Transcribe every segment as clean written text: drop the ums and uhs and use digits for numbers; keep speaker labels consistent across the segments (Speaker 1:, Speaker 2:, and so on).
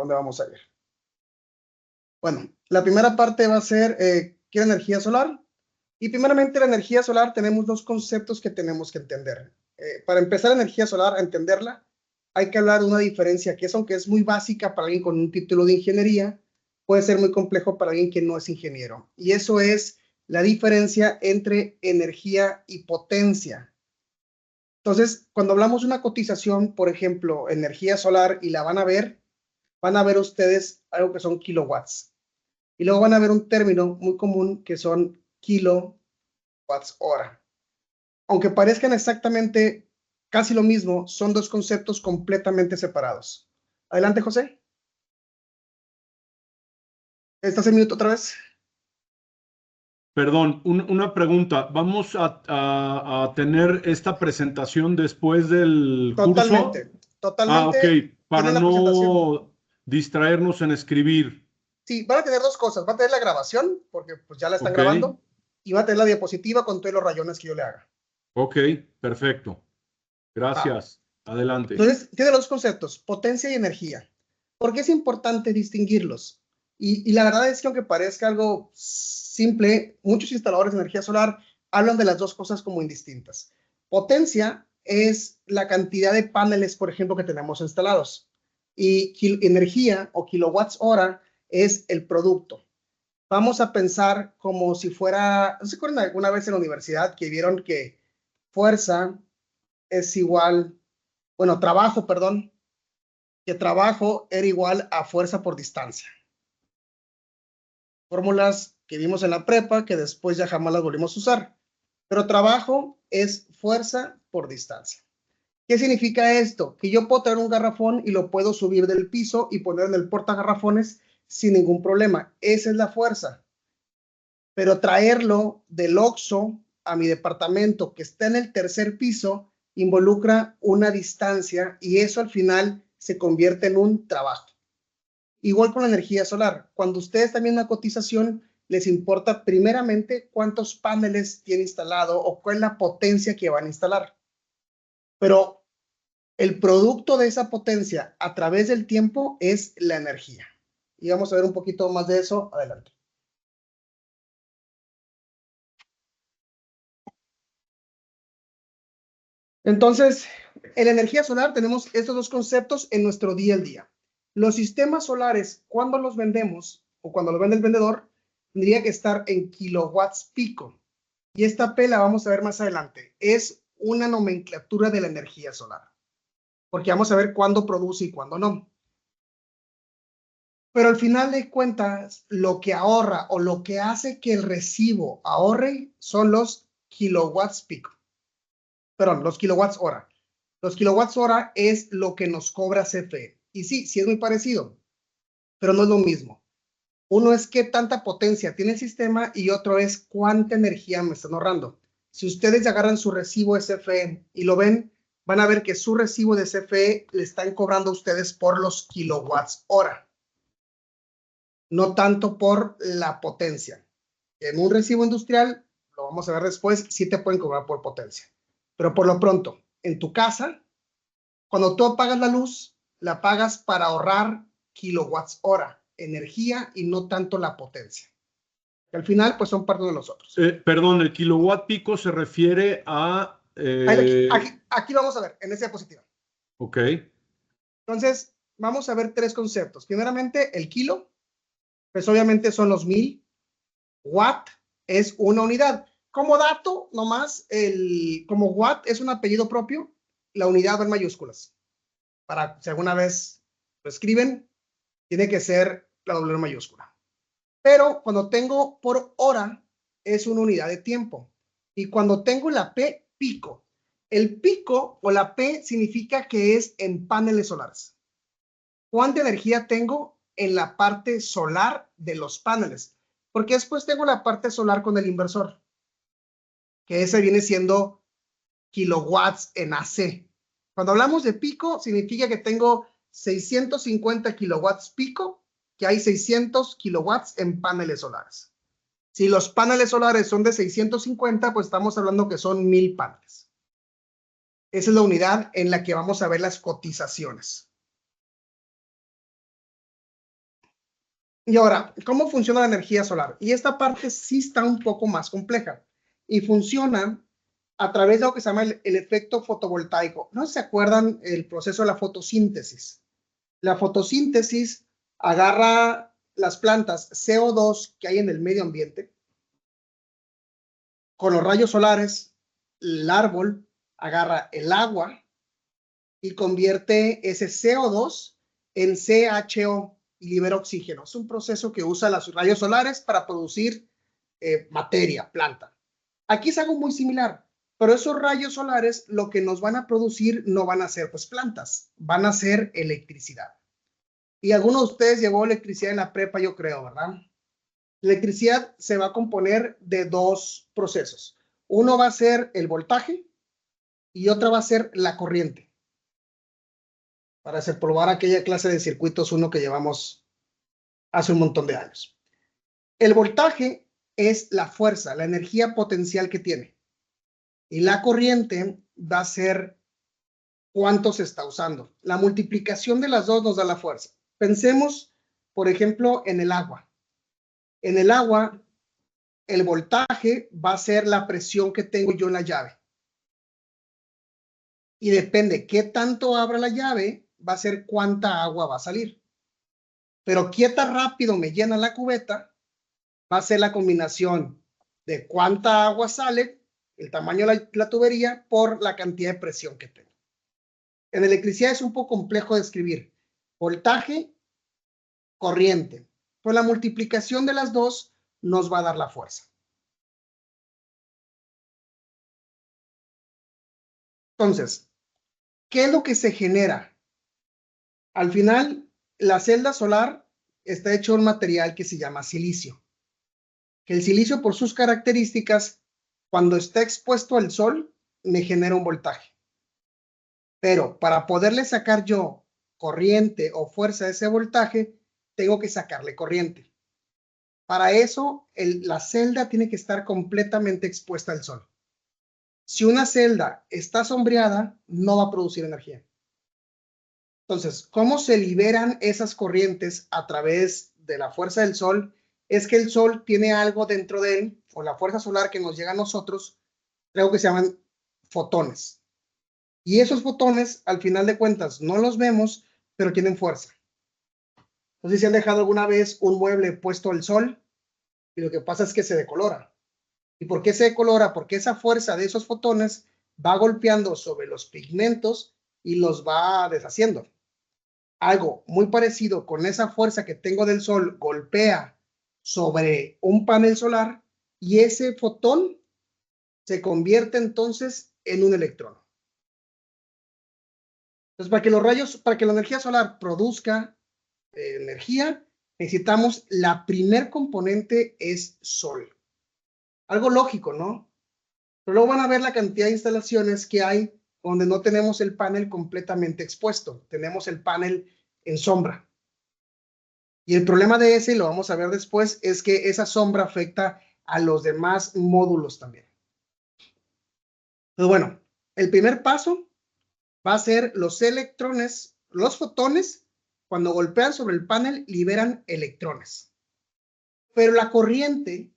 Speaker 1: ¿Dónde vamos a ir? Bueno, la primera parte va a ser ¿qué es energía solar? Y primeramente la energía solar tenemos dos conceptos que tenemos que entender. Para empezar energía solar, a entenderla, hay que hablar de una diferencia que es, aunque es muy básica para alguien con un título de ingeniería, puede ser muy complejo para alguien que no es ingeniero. Y eso es la diferencia entre energía y potencia. Entonces, cuando hablamos de una cotización, por ejemplo, energía solar, y la van a ver ustedes algo que son kilowatts. Y luego van a ver un término muy común que son kilowatts hora. Aunque parezcan exactamente casi lo mismo, son dos conceptos completamente separados. Adelante, José. ¿Estás en minuto otra vez?
Speaker 2: Perdón, una pregunta. ¿Vamos a tener esta presentación después del curso?
Speaker 1: Totalmente,
Speaker 2: Ah, ok,
Speaker 1: totalmente.
Speaker 2: para
Speaker 1: Tienen la presentación.
Speaker 2: no distraernos en escribir.
Speaker 1: Sí, van a tener dos cosas. Va a tener la grabación, porque pues ya la están
Speaker 2: Ok,
Speaker 1: grabando, y va a tener la diapositiva con todos los rayones que yo le haga.
Speaker 2: ok, perfecto.
Speaker 1: Ah,
Speaker 2: Gracias. Adelante.
Speaker 1: entonces, tiene los dos conceptos, potencia y energía. ¿Por qué es importante distinguirlos? Y la verdad es que aunque parezca algo simple, muchos instaladores de energía solar hablan de las dos cosas como indistintas. Potencia es la cantidad de paneles, por ejemplo, que tenemos instalados. Y energía o kilowatts hora es el producto. Vamos a pensar como si fuera, ¿no se acuerdan alguna vez en la universidad que vieron que fuerza es igual, bueno, trabajo, perdón, que trabajo era igual a fuerza por distancia? Fórmulas que vimos en la prepa que después ya jamás las volvimos a usar. Pero trabajo es fuerza por distancia. ¿Qué significa esto? Que yo puedo traer un garrafón y lo puedo subir del piso y poner en el portagarrafones sin ningún problema. Esa es la fuerza. Pero traerlo del Oxxo a mi departamento que está en el tercer piso involucra una distancia y eso al final se convierte en un trabajo. Igual con la energía solar. Cuando ustedes también una cotización, les importa primeramente cuántos paneles tiene instalado o cuál es la potencia que van a instalar. Pero el producto de esa potencia a través del tiempo es la energía. Y vamos a ver un poquito más de eso adelante. Entonces, en la energía solar tenemos estos dos conceptos en nuestro día a día. Los sistemas solares, cuando los vendemos o cuando lo vende el vendedor, tendría que estar en kilowatts pico. Y esta P la vamos a ver más adelante. Es una nomenclatura de la energía solar, porque vamos a ver cuándo produce y cuándo no. Pero al final de cuentas, lo que ahorra o lo que hace que el recibo ahorre son los kilowatts pico. Perdón, los kilowatts hora. Los kilowatts hora es lo que nos cobra CFE. Y sí, sí es muy parecido, pero no es lo mismo. Uno es qué tanta potencia tiene el sistema y otro es cuánta energía me están ahorrando. Si ustedes agarran su recibo de CFE y lo ven, van a ver que su recibo de CFE le están cobrando a ustedes por los kilowatts hora, no tanto por la potencia. En un recibo industrial, lo vamos a ver después, sí te pueden cobrar por potencia. Pero por lo pronto, en tu casa, cuando tú apagas la luz, la apagas para ahorrar kilowatts hora, energía y no tanto la potencia. Al final, pues son parte de nosotros.
Speaker 2: Perdón, el kilowatt pico se refiere a...
Speaker 1: Aquí vamos a ver, en esa diapositiva.
Speaker 2: ok,
Speaker 1: Entonces, vamos a ver tres conceptos. Primeramente, el kilo, pues obviamente son los 1000. Watt es una unidad. Como dato, nomás, como watt es un apellido propio, la unidad va en mayúsculas. Para si alguna vez lo escriben, tiene que ser la doble mayúscula. Pero cuando tengo por hora, es una unidad de tiempo. Y cuando tengo la P, pico. El pico o la P significa que es en paneles solares. ¿Cuánta energía tengo en la parte solar de los paneles? Porque después tengo la parte solar con el inversor, que ese viene siendo kilowatts en AC. Cuando hablamos de pico, significa que tengo 650 kilowatts pico, que hay 600 kilowatts en paneles solares. Si los paneles solares son de 650, pues estamos hablando que son 1000 paneles. Esa es la unidad en la que vamos a ver las cotizaciones. Y ahora, ¿cómo funciona la energía solar? Y esta parte sí está un poco más compleja y funciona a través de lo que se llama el efecto fotovoltaico. ¿No se acuerdan el proceso de la fotosíntesis? La fotosíntesis agarra las plantas CO2 que hay en el medio ambiente con los rayos solares, el árbol agarra el agua y convierte ese CO2 en CHO y libera oxígeno. Es un proceso que usa los rayos solares para producir materia, planta. Aquí es algo muy similar, pero esos rayos solares lo que nos van a producir no van a ser pues plantas, van a ser electricidad. Y alguno de ustedes llevó electricidad en la prepa, yo creo, ¿verdad? La electricidad se va a componer de dos procesos. Uno va a ser el voltaje y otra va a ser la corriente. Para hacer probar aquella clase de circuitos uno que llevamos hace un montón de años. El voltaje es la fuerza, la energía potencial que tiene. Y la corriente va a ser cuánto se está usando. La multiplicación de las dos nos da la fuerza. Pensemos, por ejemplo, en el agua. En el agua, el voltaje va a ser la presión que tengo yo en la llave. Y depende qué tanto abra la llave, va a ser cuánta agua va a salir. Pero qué tan rápido me llena la cubeta, va a ser la combinación de cuánta agua sale, el tamaño de la tubería, por la cantidad de presión que tengo. En electricidad es un poco complejo de escribir. Voltaje, corriente. Pues la multiplicación de las dos nos va a dar la fuerza. Entonces, ¿qué es lo que se genera? Al final, la celda solar está hecho de un material que se llama silicio. Que el silicio, por sus características, cuando está expuesto al sol, me genera un voltaje. Pero para poderle sacar yo corriente o fuerza a ese voltaje, tengo que sacarle corriente. Para eso, la celda tiene que estar completamente expuesta al sol. Si una celda está sombreada, no va a producir energía. Entonces, ¿cómo se liberan esas corrientes a través de la fuerza del sol? Es que el sol tiene algo dentro de él, o la fuerza solar que nos llega a nosotros, algo que se llaman fotones. Y esos fotones, al final de cuentas, no los vemos, pero tienen fuerza. No sé si han dejado alguna vez un mueble puesto al sol y lo que pasa es que se decolora. ¿Y por qué se decolora? Porque esa fuerza de esos fotones va golpeando sobre los pigmentos y los va deshaciendo. Algo muy parecido con esa fuerza que tengo del sol golpea sobre un panel solar y ese fotón se convierte entonces en un electrón. Entonces, para que la energía solar produzca energía, necesitamos la primer componente es sol. Algo lógico, ¿no? Pero luego van a ver la cantidad de instalaciones que hay donde no tenemos el panel completamente expuesto, tenemos el panel en sombra. Y el problema de ese, y lo vamos a ver después, es que esa sombra afecta a los demás módulos también. Entonces, bueno, el primer paso va a ser los electrones, los fotones, cuando golpean sobre el panel, liberan electrones. Pero la corriente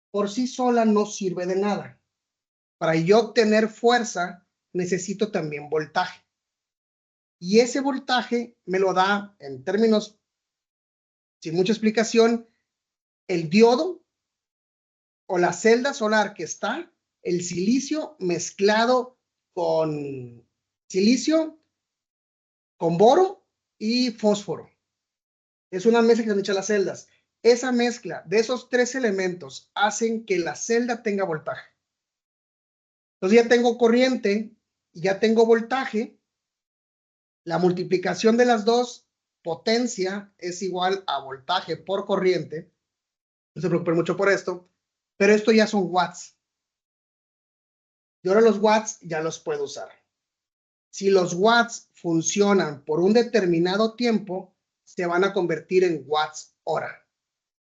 Speaker 1: por sí sola no sirve de nada. Para yo obtener fuerza, necesito también voltaje. Y ese voltaje me lo da, en términos sin mucha explicación, el diodo o la celda solar que está, el silicio mezclado con silicio, con boro y fósforo. Es una mezcla que se han hecho las celdas. Esa mezcla de esos tres elementos hacen que la celda tenga voltaje. Entonces ya tengo corriente, ya tengo voltaje. La multiplicación de las dos, potencia, es igual a voltaje por corriente. No se preocupen mucho por esto, pero esto ya son watts. Y ahora los watts ya los puedo usar. Si los watts funcionan por un determinado tiempo, se van a convertir en watts hora,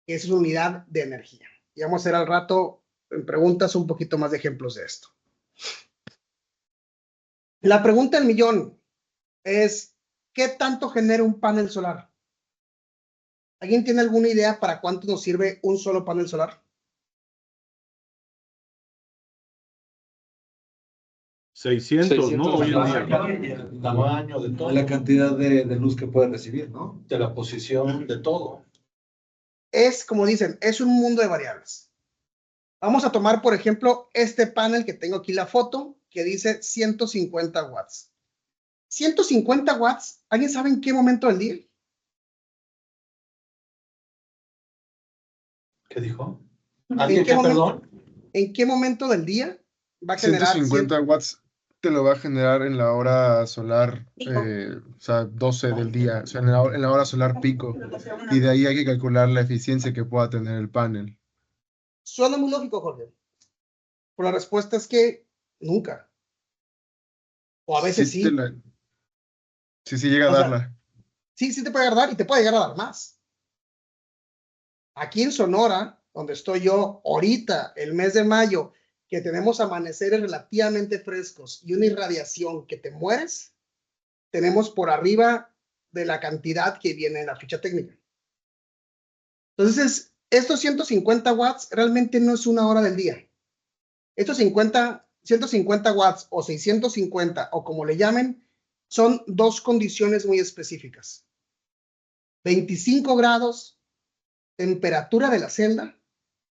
Speaker 1: que es una unidad de energía. Y vamos a hacer al rato en preguntas un poquito más de ejemplos de esto. La pregunta del millón es, ¿qué tanto genera un panel solar? ¿Alguien tiene alguna idea para cuánto nos sirve un solo panel solar?
Speaker 2: 600, ¿no? Hoy en día.
Speaker 3: El tamaño de todo. La cantidad de luz que puede recibir, ¿no? De la posición, de todo.
Speaker 1: Es, como dicen, es un mundo de variables. Vamos a tomar, por ejemplo, este panel que tengo aquí la foto, que dice 150 watts. 150 watts, ¿alguien sabe en qué momento del día?
Speaker 3: ¿Qué dijo?
Speaker 1: ¿En qué momento, ¿en qué momento del día va a generar
Speaker 4: 150 watts te lo va a generar en la hora solar, o sea, 12 del día, o sea, en la hora solar pico. Y de ahí hay que calcular la eficiencia que pueda tener el panel.
Speaker 1: Suena muy lógico, Jorge. Pero la respuesta es que nunca. O a veces sí.
Speaker 4: Sí llega a darla.
Speaker 1: Sí te puede dar y te puede llegar a dar más. Aquí en Sonora, donde estoy yo ahorita, el mes de mayo, que tenemos amaneceres relativamente frescos y una irradiación que te mueres, tenemos por arriba de la cantidad que viene en la ficha técnica. Entonces, estos 150 watts realmente no es una hora del día. Estos 150 watts o 650 o como le llamen, son dos condiciones muy específicas. 25 grados, temperatura de la celda,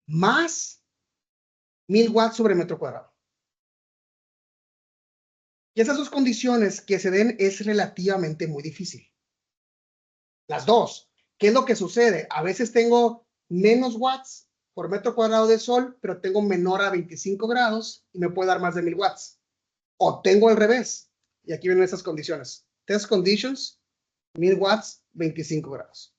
Speaker 1: más 1000 watts sobre metro cuadrado. Y esas dos condiciones que se den es relativamente muy difícil. Las dos. ¿Qué es lo que sucede? A veces tengo menos watts por metro cuadrado de sol, pero tengo menor a 25 grados y me puede dar más de 1000 watts. O tengo al revés. Y aquí vienen esas condiciones. Test conditions, 1000 watts, 25 grados.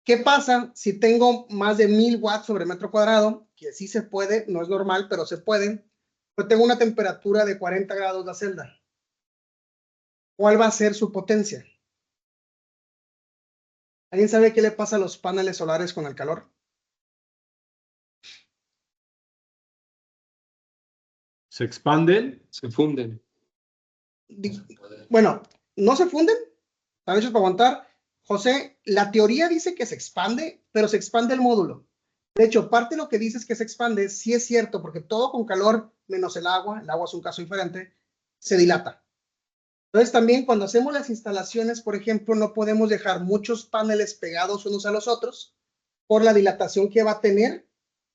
Speaker 1: ¿Qué pasa si tengo más de 1000 watts sobre metro cuadrado? Que sí se puede, no es normal, pero se puede. Pero tengo una temperatura de 40 grados la celda. ¿Cuál va a ser su potencia? ¿Alguien sabe qué le pasa a los paneles solares con el calor?
Speaker 2: ¿Se expanden?
Speaker 5: Se funden.
Speaker 1: Bueno, no se funden, están hechos para aguantar. José, la teoría dice que se expande, pero se expande el módulo. De hecho, parte de lo que dices que se expande, sí es cierto, porque todo con calor, menos el agua es un caso diferente, se dilata. Entonces también cuando hacemos las instalaciones, por ejemplo, no podemos dejar muchos paneles pegados unos a los otros por la dilatación que va a tener.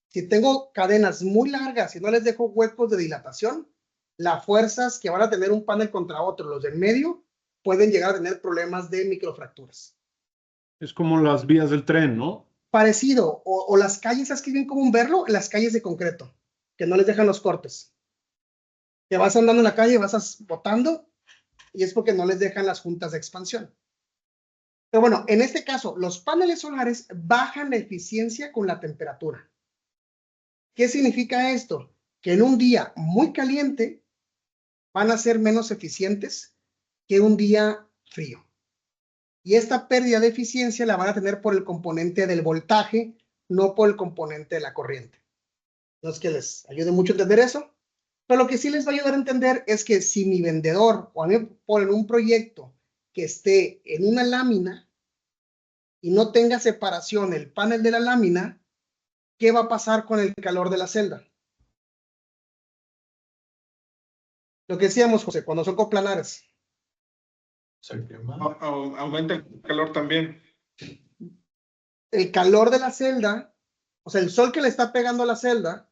Speaker 1: Si tengo cadenas muy largas y no les dejo huecos de dilatación, las fuerzas que van a tener un panel contra otro, los del medio, pueden llegar a tener problemas de microfracturas.
Speaker 2: Es como las vías del tren, ¿no?
Speaker 1: Parecido, o las calles, ¿sabes qué bien común verlo? Las calles de concreto, que no les dejan los cortes. Que vas andando en la calle, vas botando, y es porque no les dejan las juntas de expansión. Pero bueno, en este caso, los paneles solares bajan la eficiencia con la temperatura. ¿Qué significa esto? Que en un día muy caliente van a ser menos eficientes que un día frío. Y esta pérdida de eficiencia la van a tener por el componente del voltaje, no por el componente de la corriente. No es que les ayude mucho a entender eso, pero lo que sí les va a ayudar a entender es que si mi vendedor o a mí me ponen un proyecto que esté en una lámina y no tenga separación el panel de la lámina, ¿qué va a pasar con el calor de la celda? Lo que decíamos, José, cuando son coplanares.
Speaker 4: Aumenta el calor también.
Speaker 1: El calor de la celda, o sea, el sol que le está pegando a la celda,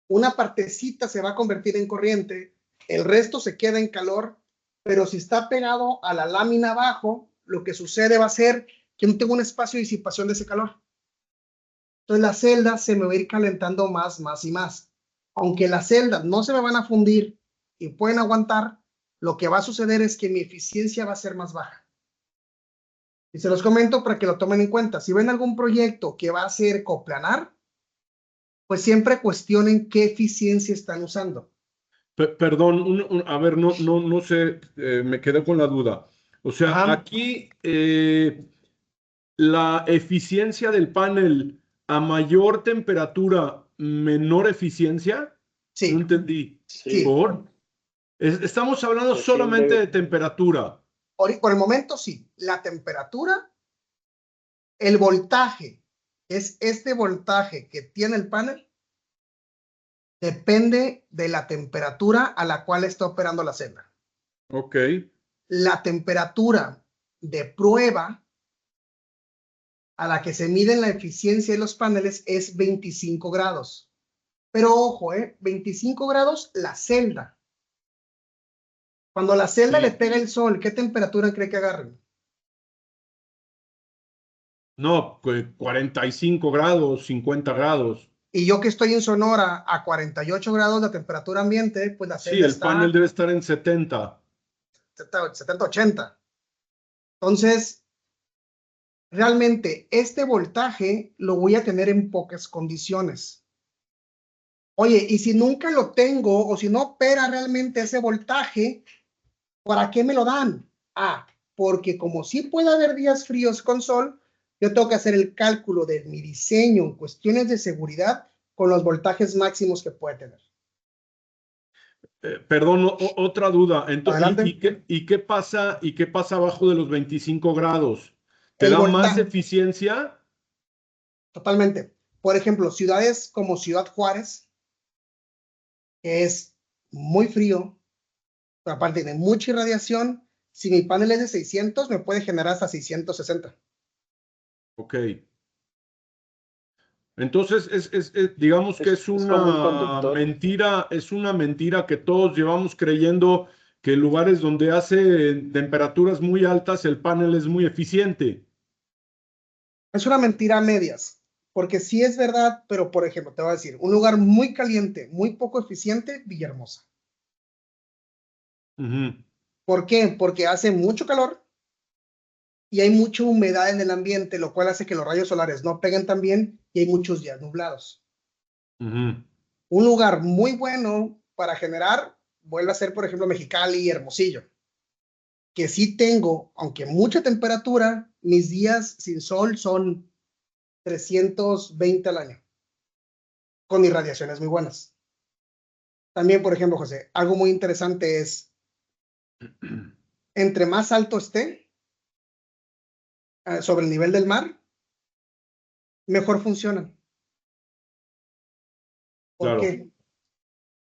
Speaker 1: una partecita se va a convertir en corriente, el resto se queda en calor, pero si está pegado a la lámina abajo, lo que sucede va a ser que no tengo un espacio de disipación de ese calor. Entonces la celda se me va a ir calentando más y más. Aunque las celdas no se me van a fundir y pueden aguantar, lo que va a suceder es que mi eficiencia va a ser más baja. Y se los comento para que lo tomen en cuenta. Si ven algún proyecto que va a ser coplanar, pues siempre cuestionen qué eficiencia están usando.
Speaker 2: Perdón, a ver, no sé, me quedé con la duda. O sea,
Speaker 1: Ajá.
Speaker 2: aquí la eficiencia del panel a mayor temperatura, menor eficiencia.
Speaker 1: Sí.
Speaker 2: No entendí.
Speaker 1: Sí.
Speaker 2: Estamos hablando
Speaker 5: Pues
Speaker 2: solamente
Speaker 5: siempre-
Speaker 2: de temperatura.
Speaker 1: Por el momento sí. La temperatura El voltaje es este voltaje que tiene el panel, depende de la temperatura a la cual está operando la celda.
Speaker 2: Ok.
Speaker 1: La temperatura de prueba a la que se mide la eficiencia de los paneles es 25 grados. Pero ojo, 25 grados la celda. Cuando la celda le pega el sol, ¿qué temperatura cree que agarren?
Speaker 2: No, 45 grados, 50 grados.
Speaker 1: Y yo que estoy en Sonora a 48 grados de temperatura ambiente, pues la
Speaker 2: Sí,
Speaker 1: celda
Speaker 2: el panel debe estar en 70.
Speaker 1: 70, 80. Entonces, realmente este voltaje lo voy a tener en pocas condiciones. Oye, y si nunca lo tengo o si no opera realmente ese voltaje, ¿para qué me lo dan? Ah, porque como sí puede haber días fríos con sol, yo tengo que hacer el cálculo de mi diseño en cuestiones de seguridad con los voltajes máximos que puede tener.
Speaker 2: Perdón, otra duda.
Speaker 1: Adelante.
Speaker 2: ¿Y qué pasa abajo de los 25 grados? ¿Te
Speaker 1: El
Speaker 2: da más
Speaker 1: voltaje,
Speaker 2: eficiencia?
Speaker 1: totalmente. Por ejemplo, ciudades como Ciudad Juárez, que es muy frío, pero aparte de mucha irradiación, si mi panel es de 600, me puede generar hasta 660.
Speaker 2: Ok. Entonces, digamos que es
Speaker 5: como un
Speaker 2: una
Speaker 5: conductor.
Speaker 2: mentira, es una mentira que todos llevamos creyendo que en lugares donde hace temperaturas muy altas el panel es muy eficiente.
Speaker 1: Es una mentira a medias, porque sí es verdad, pero por ejemplo, te voy a decir, un lugar muy caliente, muy poco eficiente, Villahermosa.
Speaker 2: Ujú.
Speaker 1: ¿Por qué? Porque hace mucho calor y hay mucha humedad en el ambiente, lo cual hace que los rayos solares no peguen tan bien y hay muchos días nublados.
Speaker 2: Ujú.
Speaker 1: Un lugar muy bueno para generar, vuelve a ser, por ejemplo, Mexicali y Hermosillo, que sí tengo, aunque mucha temperatura, mis días sin sol son 320 al año, con irradiaciones muy buenas. También, por ejemplo, José, algo muy interesante es, entre más alto esté sobre el nivel del mar, mejor funcionan. ¿Por
Speaker 2: Claro,
Speaker 1: qué?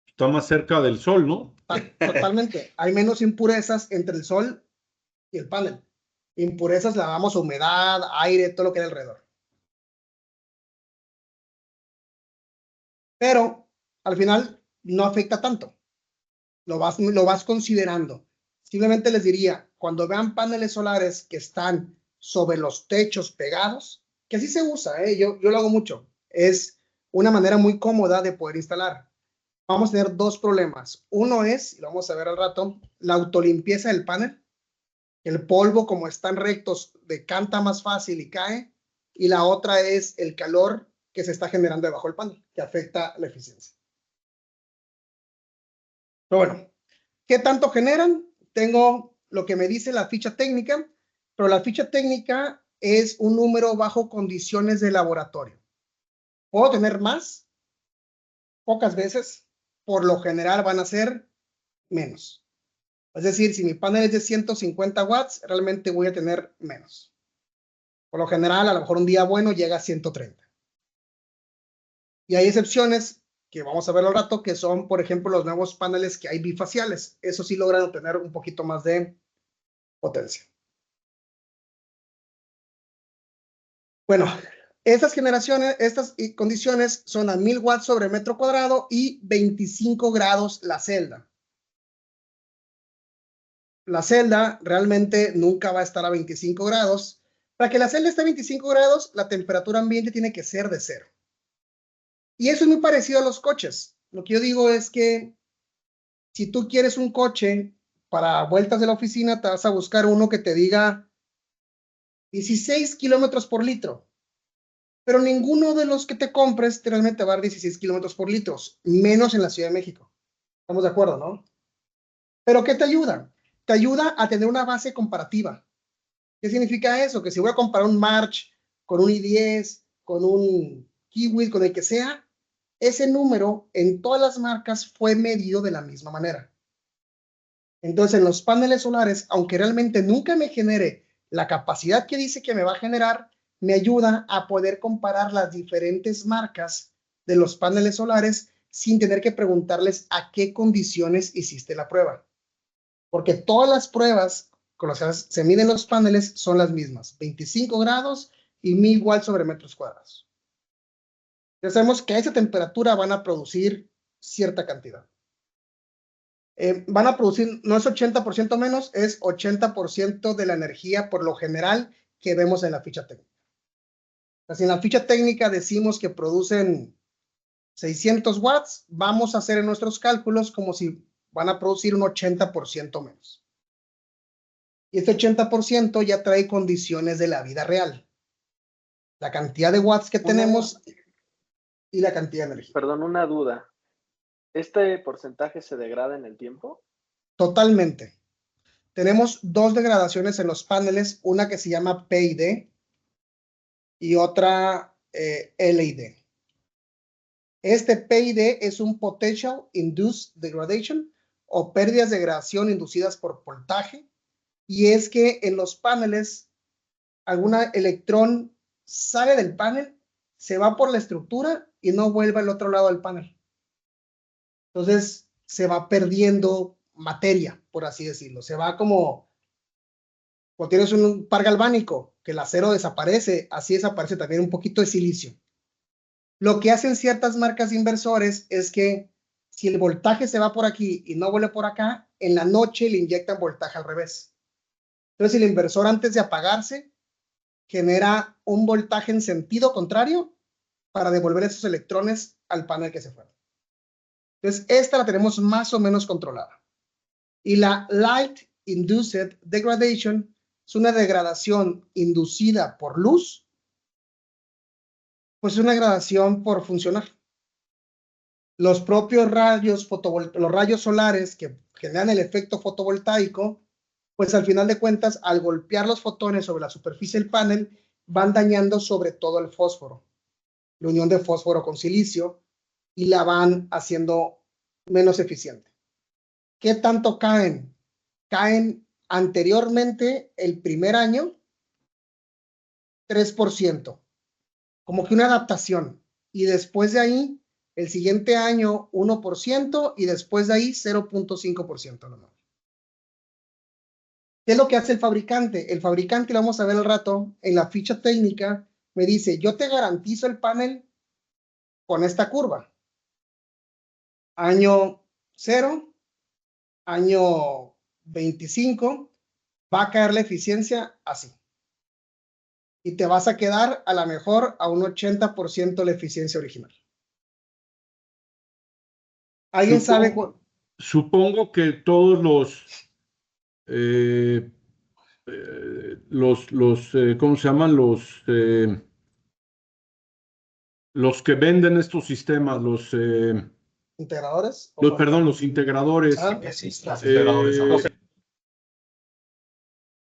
Speaker 2: está más cerca del sol, ¿no?
Speaker 1: Totalmente. Hay menos impurezas entre el sol y el panel. Impurezas la damos a humedad, aire, todo lo que hay alrededor. Pero al final no afecta tanto. Lo vas considerando. Simplemente les diría, cuando vean paneles solares que están sobre los techos pegados, que así se usa, yo lo hago mucho, es una manera muy cómoda de poder instalar. Vamos a tener dos problemas. Uno es, y lo vamos a ver al rato, la autolimpieza del panel. El polvo, como están rectos, decanta más fácil y cae. Y la otra es el calor que se está generando debajo del panel, que afecta la eficiencia. Pero bueno, ¿qué tanto generan? Tengo lo que me dice la ficha técnica, pero la ficha técnica es un número bajo condiciones de laboratorio. ¿Puedo tener más? Pocas veces. Por lo general van a ser menos. Es decir, si mi panel es de 150 watts, realmente voy a tener menos. Por lo general, a lo mejor un día bueno llega a 130. Y hay excepciones que vamos a ver al rato, que son, por ejemplo, los nuevos paneles que hay bifaciales. Eso sí logran obtener un poquito más de potencia. Bueno, estas condiciones son a 1000 watts sobre metro cuadrado y 25 grados la celda. La celda realmente nunca va a estar a 25 grados. Para que la celda esté a 25 grados, la temperatura ambiente tiene que ser de 0. Y eso es muy parecido a los coches. Lo que yo digo es que si tú quieres un coche para vueltas de la oficina, te vas a buscar uno que te diga 16 kilómetros por litro. Pero ninguno de los que te compres realmente va a dar 16 kilómetros por litro, menos en la Ciudad de México. Estamos de acuerdo, ¿no? ¿Pero qué te ayuda? Te ayuda a tener una base comparativa. ¿Qué significa eso? Que si voy a comparar un March con un i10, con un Kiwi, con el que sea, ese número en todas las marcas fue medido de la misma manera. Entonces, en los paneles solares, aunque realmente nunca me genere la capacidad que dice que me va a generar, me ayuda a poder comparar las diferentes marcas de los paneles solares sin tener que preguntarles a qué condiciones hiciste la prueba. Porque todas las pruebas con las que se miden los paneles son las mismas, 25 grados y 1000 watts sobre metros cuadrados. Ya sabemos que a esa temperatura van a producir cierta cantidad. Van a producir, no es 80% menos, es 80% de la energía por lo general que vemos en la ficha técnica. Si en la ficha técnica decimos que producen 600 watts, vamos a hacer en nuestros cálculos como si van a producir un 80% menos. Y este 80% ya trae condiciones de la vida real. La cantidad de watts que tenemos y la cantidad de energía.
Speaker 5: Perdón, una duda. ¿Este porcentaje se degrada en el tiempo?
Speaker 1: Totalmente. Tenemos dos degradaciones en los paneles, una que se llama PID y otra LID. Este PID es un Potential Induced Degradation o pérdidas de degradación inducidas por voltaje, y es que en los paneles algún electrón sale del panel, se va por la estructura y no vuelve al otro lado del panel. Entonces se va perdiendo materia, por así decirlo. Se va como cuando tienes un par galvánico, que el acero desaparece, así desaparece también un poquito de silicio. Lo que hacen ciertas marcas de inversores es que si el voltaje se va por aquí y no vuelve por acá, en la noche le inyectan voltaje al revés. Entonces el inversor, antes de apagarse, genera un voltaje en sentido contrario para devolver esos electrones al panel que se fue. Entonces esta la tenemos más o menos controlada. Y la Light Induced Degradation es una degradación inducida por luz, pues es una degradación por funcionar. Los propios rayos, los rayos solares que generan el efecto fotovoltaico, pues al final de cuentas, al golpear los fotones sobre la superficie del panel, van dañando sobre todo el fósforo, la unión de fósforo con silicio, y la van haciendo menos eficiente. ¿Qué tanto caen? Caen anteriormente, el primer año, 3%, como que una adaptación, y después de ahí, el siguiente año 1%, y después de ahí 0.5% nomás. ¿Qué es lo que hace el fabricante? El fabricante, lo vamos a ver al rato, en la ficha técnica, me dice, yo te garantizo el panel con esta curva. Año 0, año 25, va a caer la eficiencia así. Y te vas a quedar a lo mejor a un 80% la eficiencia original. ¿Alguien sabe?
Speaker 2: Supongo que todos ¿cómo se llaman? Los que venden estos sistemas,
Speaker 1: ¿Integradores?
Speaker 2: perdón, los integradores.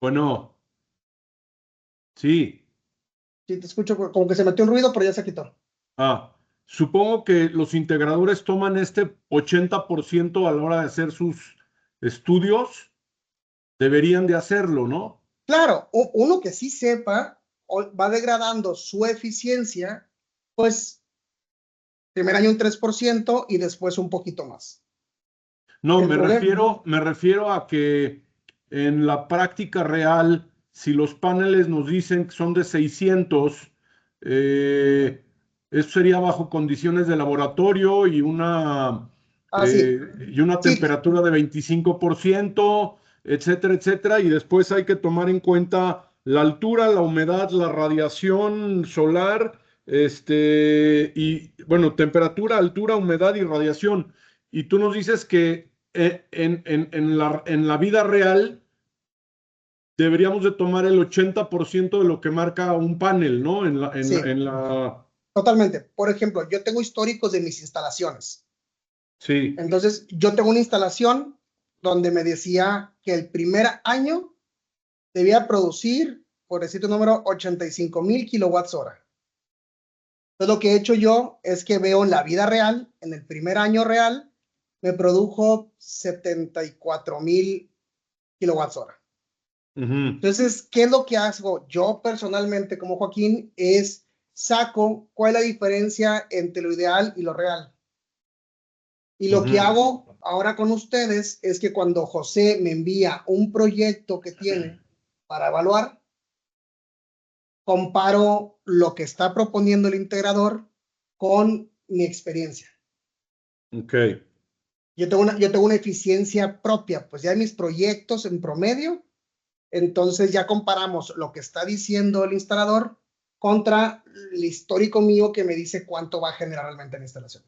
Speaker 2: Bueno, sí.
Speaker 1: Sí, te escucho, como que se metió un ruido, pero ya se quitó.
Speaker 2: Supongo que los integradores toman este 80% a la hora de hacer sus estudios. Deberían de hacerlo, ¿no?
Speaker 1: Claro, uno que sí sepa va degradando su eficiencia, pues primer año un 3% y después un poquito más.
Speaker 2: No, me refiero a que en la práctica real, si los paneles nos dicen que son de 600, eso sería bajo condiciones de laboratorio y una temperatura de 25%, etcétera, etcétera, y después hay que tomar en cuenta la altura, la humedad, la radiación solar, y bueno, temperatura, altura, humedad y radiación. Y tú nos dices que en la vida real deberíamos de tomar el 80% de lo que marca un panel, ¿no?
Speaker 1: Sí. Totalmente. Por ejemplo, yo tengo históricos de mis instalaciones.
Speaker 2: Sí.
Speaker 1: Entonces, yo tengo una instalación donde me decía que el primer año debía producir, por decirte un número, 85,000 kilowatts hora. Entonces, lo que he hecho yo es que veo en la vida real, en el primer año real, me produjo 74,000 kilowatts hora. Entonces, ¿qué es lo que hago yo personalmente como Joaquín? Es saco cuál es la diferencia entre lo ideal y lo real. Y lo que hago ahora con ustedes es que cuando José me envía un proyecto que tiene para evaluar, comparo lo que está proponiendo el integrador con mi experiencia.
Speaker 2: Ok.
Speaker 1: Yo tengo una eficiencia propia, pues ya en mis proyectos en promedio, entonces ya comparamos lo que está diciendo el instalador contra el histórico mío que me dice cuánto va a generar realmente la instalación.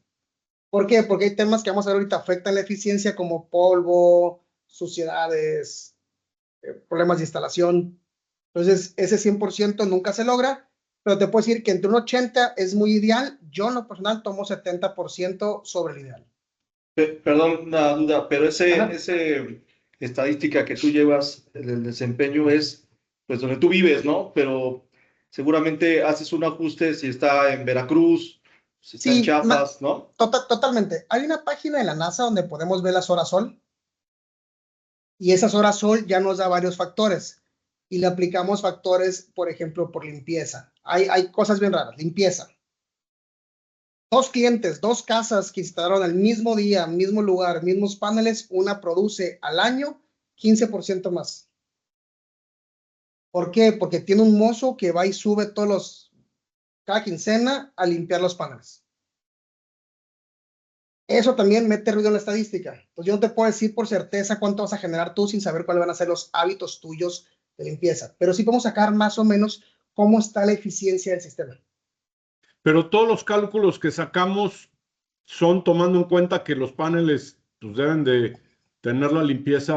Speaker 1: ¿Por qué? Porque hay temas que vamos a ver ahorita afectan la eficiencia como polvo, suciedades, problemas de instalación. Entonces, ese 100% nunca se logra, pero te puedo decir que entre un 80 es muy ideal. Yo en lo personal tomo 70% sobre el ideal.
Speaker 3: Perdón, una duda, pero ese estadística que tú llevas del desempeño es pues donde tú vives, ¿no? Pero seguramente haces un ajuste si está en Veracruz, si está en
Speaker 1: Sí,
Speaker 3: Chiapas, ¿no?
Speaker 1: totalmente. Hay una página de la NASA donde podemos ver las horas sol y esas horas sol ya nos da varios factores y le aplicamos factores, por ejemplo, por limpieza. Hay cosas bien raras, limpieza. 2 clientes, 2 casas que instalaron al mismo día, mismo lugar, mismos paneles, una produce al año 15% más. ¿Por qué? Porque tiene un mozo que va y sube cada quincena a limpiar los paneles. Eso también mete ruido en la estadística. Entonces yo no te puedo decir por certeza cuánto vas a generar tú sin saber cuáles van a ser los hábitos tuyos de limpieza, pero sí podemos sacar más o menos cómo está la eficiencia del sistema.
Speaker 2: Pero todos los cálculos que sacamos son tomando en cuenta que los paneles pues, deben de tener la limpieza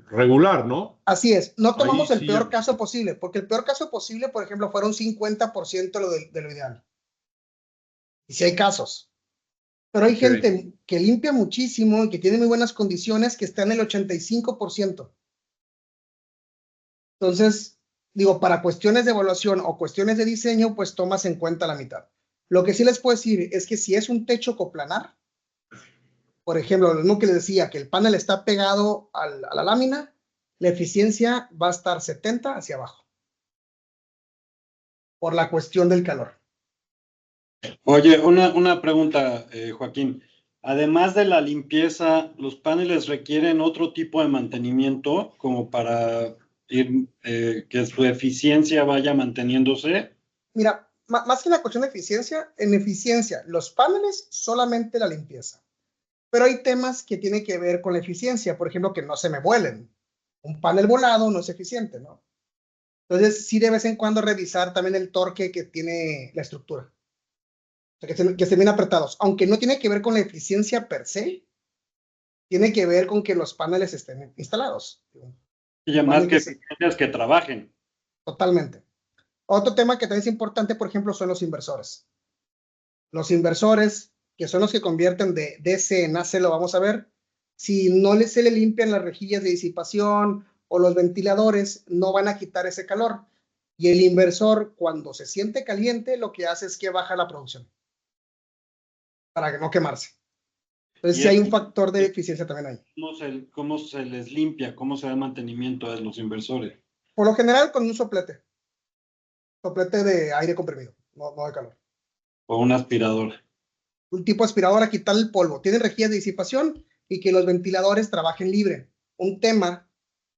Speaker 2: regular, ¿no?
Speaker 1: Así es, no
Speaker 2: Ahí
Speaker 1: tomamos el
Speaker 2: sí.
Speaker 1: peor caso posible, porque el peor caso posible, por ejemplo, fuera un 50% de lo ideal. Y si hay casos. Pero hay gente que limpia muchísimo y que tiene muy buenas condiciones que está en el 85%. Entonces, digo, para cuestiones de evaluación o cuestiones de diseño, pues tomas en cuenta la mitad. Lo que sí les puedo decir es que si es un techo coplanar, por ejemplo, lo mismo que les decía, que el panel está pegado a la lámina, la eficiencia va a estar 70 hacia abajo, por la cuestión del calor.
Speaker 6: Oye, una pregunta, Joaquín. Además de la limpieza, ¿los paneles requieren otro tipo de mantenimiento como para que su eficiencia vaya manteniéndose?
Speaker 1: Mira, más que la cuestión de eficiencia, en eficiencia, los paneles solamente la limpieza. Pero hay temas que tienen que ver con la eficiencia, por ejemplo, que no se me vuelen. Un panel volado no es eficiente, ¿no? Entonces, sí de vez en cuando revisar también el torque que tiene la estructura. O sea, que estén bien apretados. Aunque no tiene que ver con la eficiencia per se, tiene que ver con que los paneles estén instalados.
Speaker 6: Y además que eficiencias que trabajen.
Speaker 1: Totalmente. Otro tema que también es importante, por ejemplo, son los inversores. Los inversores, que son los que convierten de DC en AC, lo vamos a ver. Si no se le limpian las rejillas de disipación o los ventiladores, no van a quitar ese calor. Y el inversor, cuando se siente caliente, lo que hace es que baja la producción para no quemarse. Entonces, sí hay un factor de eficiencia también ahí.
Speaker 6: ¿Cómo se les limpia? ¿Cómo se da mantenimiento a los inversores?
Speaker 1: Por lo general, con un soplete. Soplete de aire comprimido, no de calor.
Speaker 6: O una aspiradora.
Speaker 1: Un tipo de aspiradora, quitar el polvo. Tiene rejillas de disipación y que los ventiladores trabajen libre. Un tema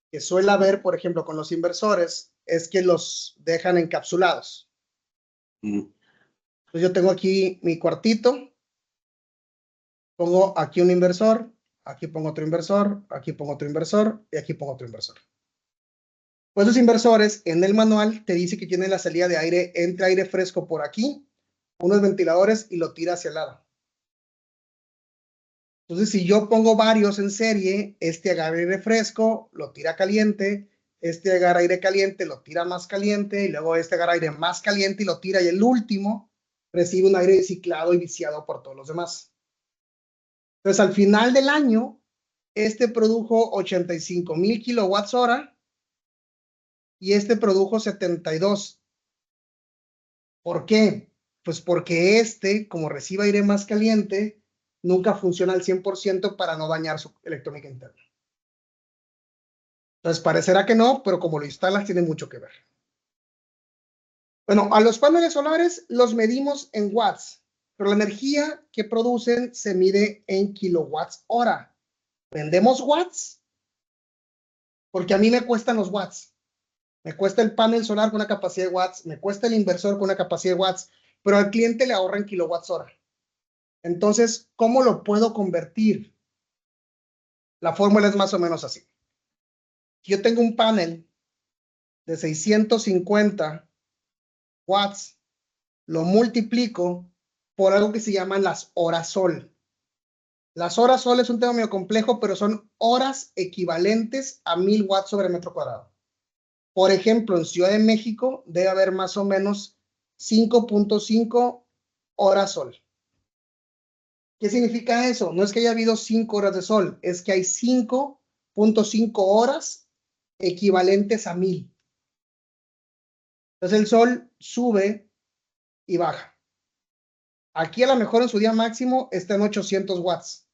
Speaker 1: que suele haber, por ejemplo, con los inversores, es que los dejan encapsulados. Entonces yo tengo aquí mi cuartito, pongo aquí un inversor, aquí pongo otro inversor, aquí pongo otro inversor y aquí pongo otro inversor. Pues los inversores en el manual te dice que tiene la salida de aire, entra aire fresco por aquí, unos ventiladores y lo tira hacia el lado. Entonces, si yo pongo varios en serie, este agarra aire fresco, lo tira caliente, este agarra aire caliente, lo tira más caliente, y luego este agarra aire más caliente y lo tira, y el último recibe un aire ciclado y viciado por todos los demás. Entonces, al final del año, este produjo 85,000 kilowatts hora y este produjo 72. ¿Por qué? Pues porque como recibe aire más caliente, nunca funciona al 100% para no dañar su electrónica interna. Entonces parecerá que no, pero como lo instalas tiene mucho que ver. Bueno, a los paneles solares los medimos en watts, pero la energía que producen se mide en kilowatts hora. ¿Vendemos watts? Porque a mí me cuestan los watts. Me cuesta el panel solar con una capacidad de watts, me cuesta el inversor con una capacidad de watts, pero al cliente le ahorra en kilowatts hora. Entonces, ¿cómo lo puedo convertir? La fórmula es más o menos así. Si yo tengo un panel de 650 watts, lo multiplico por algo que se llaman las horas sol. Las horas sol es un tema medio complejo, pero son horas equivalentes a 1000 watts sobre metro cuadrado. Por ejemplo, en Ciudad de México debe haber más o menos 5.5 horas sol. ¿Qué significa eso? No es que haya habido 5 horas de sol, es que hay 5.5 horas equivalentes a 1000. Entonces el sol sube y baja. Aquí a lo mejor en su día máximo está en 800 watts.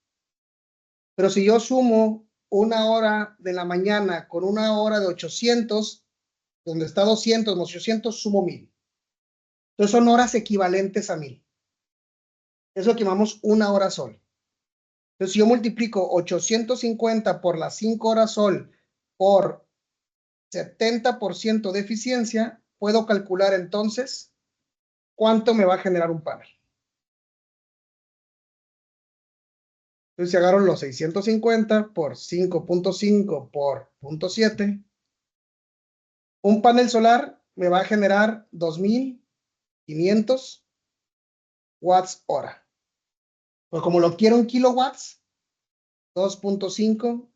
Speaker 1: Pero si yo sumo una hora de la mañana con una hora de 800, donde está 200 más 800, sumo 1000. Entonces son horas equivalentes a 1000. Eso que llamamos una hora sol. Entonces si yo multiplico 850 por las 5 horas sol por 70% de eficiencia, puedo calcular entonces cuánto me va a generar un panel. Entonces si agarro los 650 por 5.5 por 0.7, un panel solar me va a generar 2500 watts hora. Pues como lo quiero en kilowatts, 2.5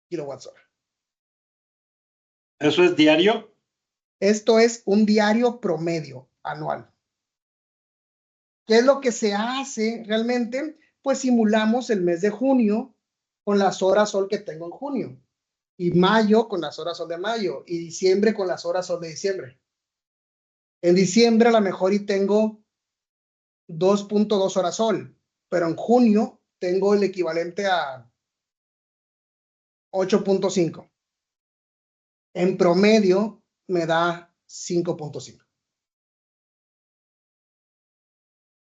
Speaker 1: kilowatts hora.
Speaker 6: ¿Eso es diario?
Speaker 1: Esto es un diario promedio anual. ¿Qué es lo que se hace realmente? Pues simulamos el mes de junio con las horas sol que tengo en junio, y mayo con las horas sol de mayo, y diciembre con las horas sol de diciembre. En diciembre a lo mejor y tengo 2.2 horas sol, pero en junio tengo el equivalente a 8.5. En promedio me da 5.5.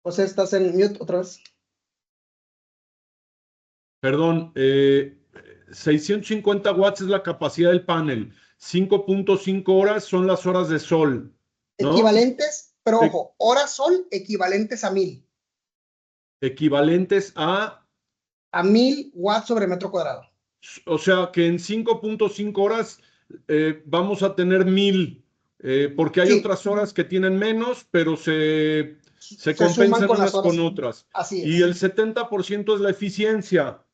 Speaker 1: José, ¿estás en mute otra vez?
Speaker 2: Perdón, 650 watts es la capacidad del panel. 5.5 horas son las horas de sol, ¿no?
Speaker 1: Equivalentes, pero ojo, horas sol equivalentes a 1000.
Speaker 2: Equivalentes a
Speaker 1: 1000 watts sobre metro cuadrado.
Speaker 2: O sea que en 5.5 horas vamos a tener 1000, porque hay
Speaker 1: Sí.
Speaker 2: otras horas que tienen menos, pero se
Speaker 1: Se
Speaker 2: compensan
Speaker 1: suman con
Speaker 2: unas
Speaker 1: las horas.
Speaker 2: con otras.
Speaker 1: Así es.
Speaker 2: Y el 70% es la eficiencia.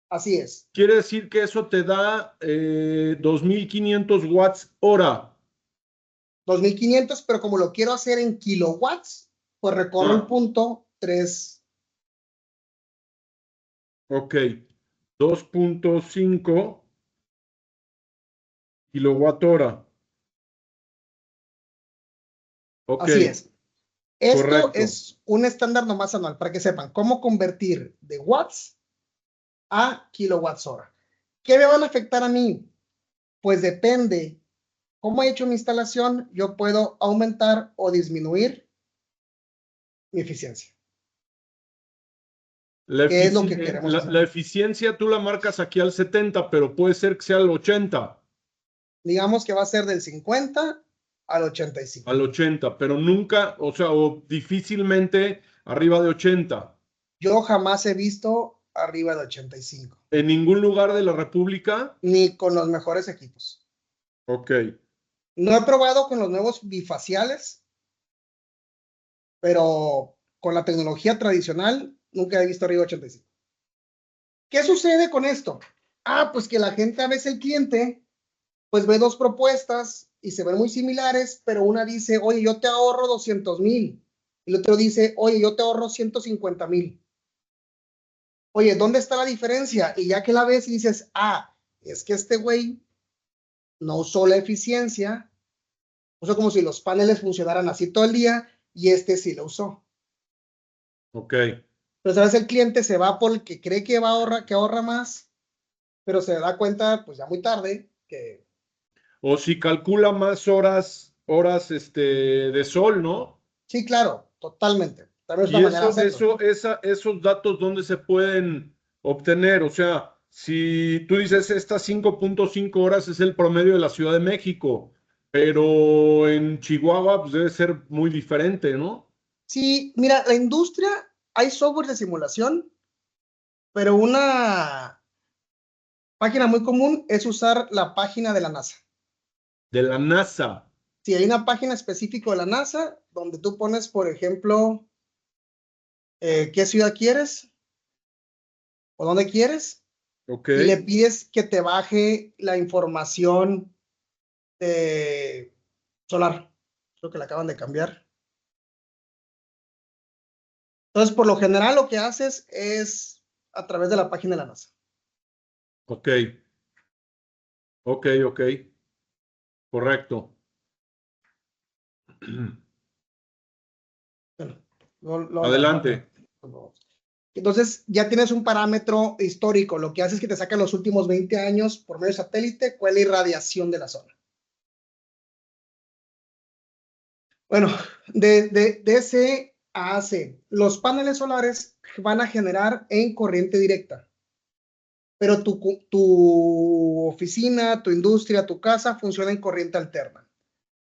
Speaker 1: Así es.
Speaker 2: Quiere decir que eso te da 2500 watts hora.
Speaker 1: 2500, pero como lo quiero hacer en kilowatts, pues recorro el punto 3.
Speaker 2: Ok, 2.5 kilowatt hora. Ok,
Speaker 1: Así es. Esto
Speaker 2: correcto.
Speaker 1: es un estándar nomás anual, para que sepan cómo convertir de watts a kilowatts hora. ¿Qué me van a afectar a mí? Pues depende cómo he hecho mi instalación, yo puedo aumentar o disminuir mi eficiencia. ¿Qué es lo que queremos hacer?
Speaker 2: La eficiencia tú la marcas aquí al 70, pero puede ser que sea al 80.
Speaker 1: Digamos que va a ser del 50 al 85.
Speaker 2: Al 80, pero nunca, o sea, o difícilmente arriba de 80.
Speaker 1: Yo jamás he visto arriba de 85.
Speaker 2: ¿En ningún lugar de la República?
Speaker 1: Ni con los mejores equipos.
Speaker 2: Ok.
Speaker 1: No he probado con los nuevos bifaciales, pero con la tecnología tradicional nunca he visto arriba de 85. ¿Qué sucede con esto? Pues que la gente, a veces el cliente, pues ve dos propuestas y se ven muy similares, pero una dice, oye, yo te ahorro 200,000. Y el otro dice, oye, yo te ahorro 150,000. Oye, ¿dónde está la diferencia? Y ya que la ves y dices, es que este güey no usó la eficiencia, usó como si los paneles funcionaran así todo el día, y este sí lo usó.
Speaker 2: Ok.
Speaker 1: Pero a veces el cliente se va porque cree que va a ahorrar, que ahorra más, pero se da cuenta, pues ya muy tarde, que
Speaker 2: O si calcula más horas de sol, ¿no?
Speaker 1: sí, claro, totalmente. También es una
Speaker 2: Y
Speaker 1: manera de hacerlo.
Speaker 2: esos datos, ¿dónde se pueden obtener? O sea, si tú dices estas 5.5 horas es el promedio de la Ciudad de México, pero en Chihuahua pues debe ser muy diferente, ¿no?
Speaker 1: Sí, mira, la industria, hay software de simulación, pero una página muy común es usar la página de la NASA.
Speaker 2: De la NASA.
Speaker 1: Si hay una página específica de la NASA donde tú pones, por ejemplo, qué ciudad quieres o dónde quieres
Speaker 2: Ok.
Speaker 1: y le pides que te baje la información de solar. Creo que la acaban de cambiar. Entonces, por lo general, lo que haces es a través de la página de la NASA.
Speaker 2: Ok. Ok, ok. Correcto.
Speaker 1: Bueno,
Speaker 2: Adelante.
Speaker 1: entonces, ya tienes un parámetro histórico. Lo que hace es que te saca los últimos 20 años por medio de satélite cuál es la irradiación de la zona. Bueno, de C a C, los paneles solares van a generar en corriente directa, pero tu oficina, tu industria, tu casa funciona en corriente alterna.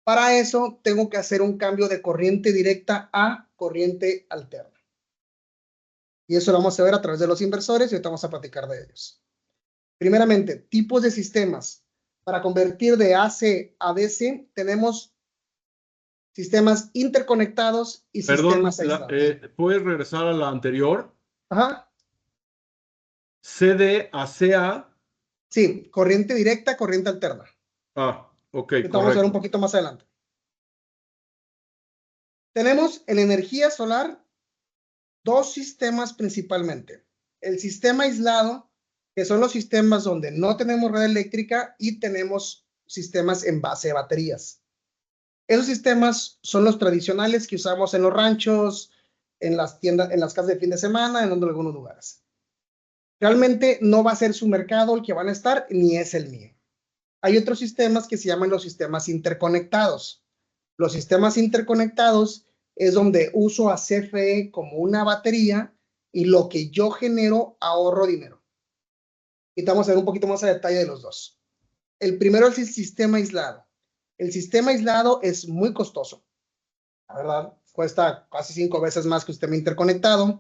Speaker 1: Para eso tengo que hacer un cambio de corriente directa a corriente alterna. Y eso lo vamos a ver a través de los inversores y ahorita vamos a platicar de ellos. Primeramente, tipos de sistemas. Para convertir de AC a DC tenemos sistemas interconectados y
Speaker 2: Perdón,
Speaker 1: sistemas aislados.
Speaker 2: ¿puedes regresar a la anterior?
Speaker 1: Ajá.
Speaker 2: CD a CA.
Speaker 1: Sí, corriente directa, corriente alterna.
Speaker 2: Ah, ok,
Speaker 1: Ahorita vamos a ver un
Speaker 2: correcto.
Speaker 1: poquito más adelante. Tenemos en energía solar dos sistemas principalmente. El sistema aislado, que son los sistemas donde no tenemos red eléctrica y tenemos sistemas en base a baterías. Esos sistemas son los tradicionales que usamos en los ranchos, en las tiendas, en las casas de fin de semana, en algunos lugares. Realmente no va a ser su mercado el que van a estar, ni es el mío. Hay otros sistemas que se llaman los sistemas interconectados. Los sistemas interconectados es donde uso a CFE como una batería y lo que yo genero ahorro dinero. Y vamos a ver un poquito más a detalle de los dos. El primero es el sistema aislado. El sistema aislado es muy costoso. La verdad, cuesta casi 5 veces más que un sistema interconectado.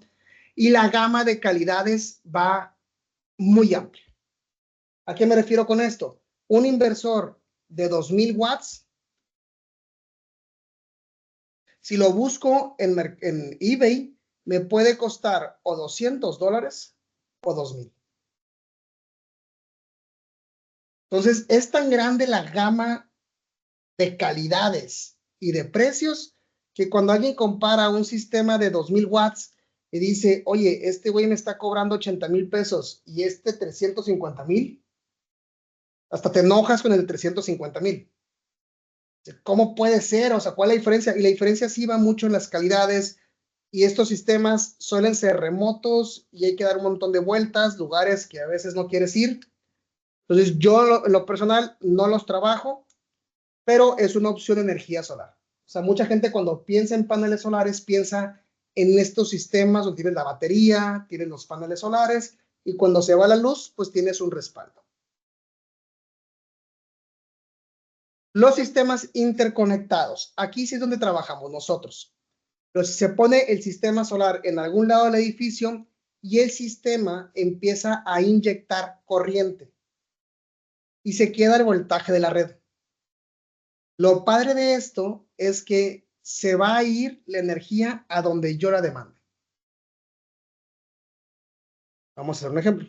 Speaker 1: Y la gama de calidades va muy amplia. ¿A qué me refiero con esto? Un inversor de 2000 watts, si lo busco en eBay, me puede costar o $200 o 2000. Entonces, es tan grande la gama de calidades y de precios que cuando alguien compara un sistema de 2000 watts y dice, oye, este güey me está cobrando 80,000 pesos y este 350,000, hasta te enojas con el de 350,000. ¿Cómo puede ser? O sea, ¿cuál es la diferencia? Y la diferencia sí va mucho en las calidades y estos sistemas suelen ser remotos y hay que dar un montón de vueltas, lugares que a veces no quieres ir. Entonces, yo en lo personal no los trabajo, pero es una opción de energía solar. O sea, mucha gente cuando piensa en paneles solares piensa en estos sistemas donde tienes la batería, tienes los paneles solares y cuando se va la luz, pues tienes un respaldo. Los sistemas interconectados. Aquí sí es donde trabajamos nosotros. Pero si se pone el sistema solar en algún lado del edificio y el sistema empieza a inyectar corriente y se queda el voltaje de la red. Lo padre de esto es que se va a ir la energía a donde yo la demande. Vamos a hacer un ejemplo.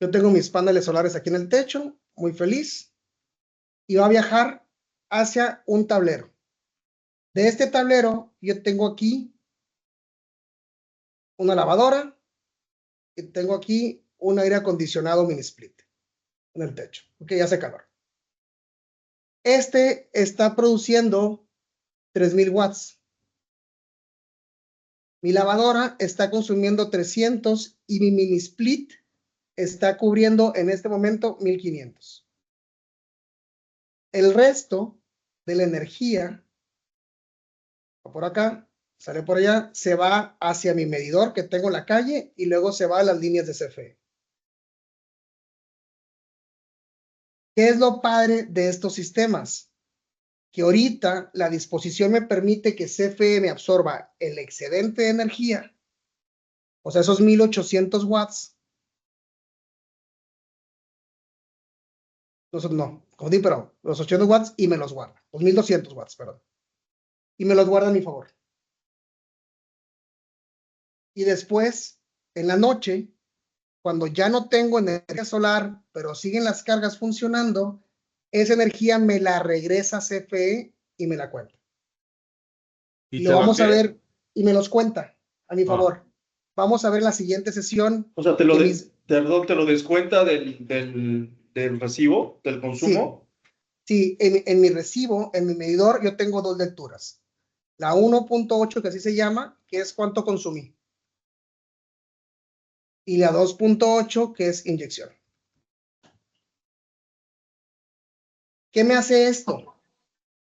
Speaker 1: Yo tengo mis paneles solares aquí en el techo, muy feliz, y va a viajar hacia un tablero. De este tablero, yo tengo aquí una lavadora y tengo aquí un aire acondicionado mini split en el techo, porque ya hace calor. Este está produciendo 3000 watts. Mi lavadora está consumiendo 300 y mi mini split está cubriendo en este momento 1500. El resto de la energía, va por acá, sale por allá, se va hacia mi medidor que tengo en la calle y luego se va a las líneas de CFE. ¿Qué es lo padre de estos sistemas? Que ahorita la disposición me permite que CFE me absorba el excedente de energía, o sea, esos 1800 watts. No, como di, pero los 800 watts y me los guarda, los 1200 watts, perdón. Y me los guarda a mi favor. Y después, en la noche, cuando ya no tengo energía solar, pero siguen las cargas funcionando, esa energía me la regresa a CFE y me la cuenta.
Speaker 2: ¿Y
Speaker 1: Y
Speaker 2: te
Speaker 1: lo
Speaker 2: la
Speaker 1: vamos a
Speaker 2: qué?
Speaker 1: ver, y me los cuenta a mi favor. Vamos a ver la siguiente sesión.
Speaker 3: O sea,
Speaker 1: que mis-
Speaker 3: perdón, te lo descuenta del recibo, del consumo.
Speaker 1: Sí, en mi recibo, en mi medidor, yo tengo dos lecturas. La 1.8, que así se llama, que es cuánto consumí. Y la 2.8, que es inyección. ¿Qué me hace esto?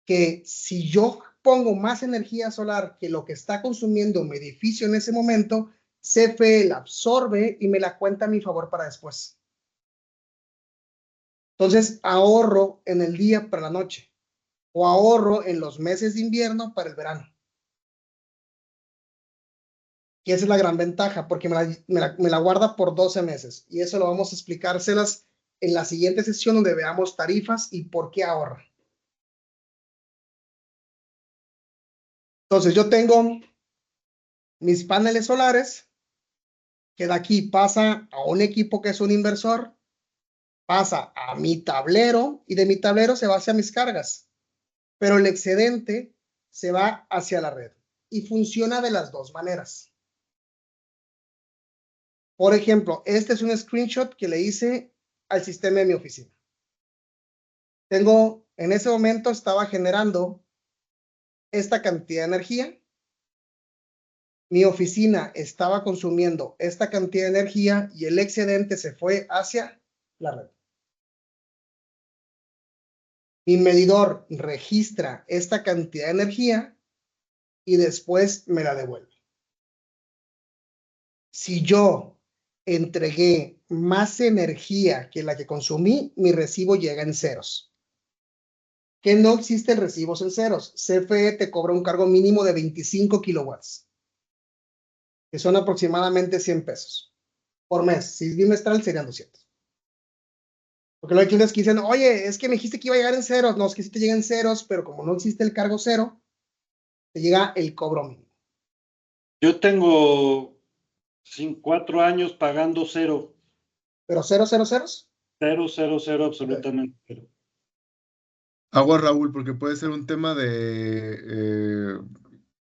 Speaker 1: Que si yo pongo más energía solar que lo que está consumiendo mi edificio en ese momento, CFE la absorbe y me la cuenta a mi favor para después. Entonces ahorro en el día para la noche o ahorro en los meses de invierno para el verano. Y esa es la gran ventaja porque me la guarda por 12 meses. Y eso lo vamos a explicárselas en la siguiente sesión donde veamos tarifas y por qué ahorra. Entonces yo tengo mis paneles solares, que de aquí pasa a un equipo que es un inversor, pasa a mi tablero y de mi tablero se va hacia mis cargas, pero el excedente se va hacia la red y funciona de las dos maneras. Por ejemplo, este es un screenshot que le hice al sistema de mi oficina. En ese momento estaba generando esta cantidad de energía. Mi oficina estaba consumiendo esta cantidad de energía y el excedente se fue hacia la red. Mi medidor registra esta cantidad de energía y después me la devuelve. Si yo entregué más energía que la que consumí, mi recibo llega en ceros. Que no existen recibos en ceros. CFE te cobra un cargo mínimo de 25 kilowatts, que son aproximadamente 100 pesos por mes. Si es bimestral serían 200. Porque luego hay clientes que dicen, oye, es que me dijiste que iba a llegar en ceros. No, es que sí te llega en ceros, pero como no existe el cargo cero, te llega el cobro mínimo.
Speaker 6: Yo tengo 4 años pagando cero.
Speaker 1: ¿Pero cero, cero, ceros?
Speaker 6: Cero, absolutamente cero.
Speaker 4: Agua, Raúl, porque puede ser un tema de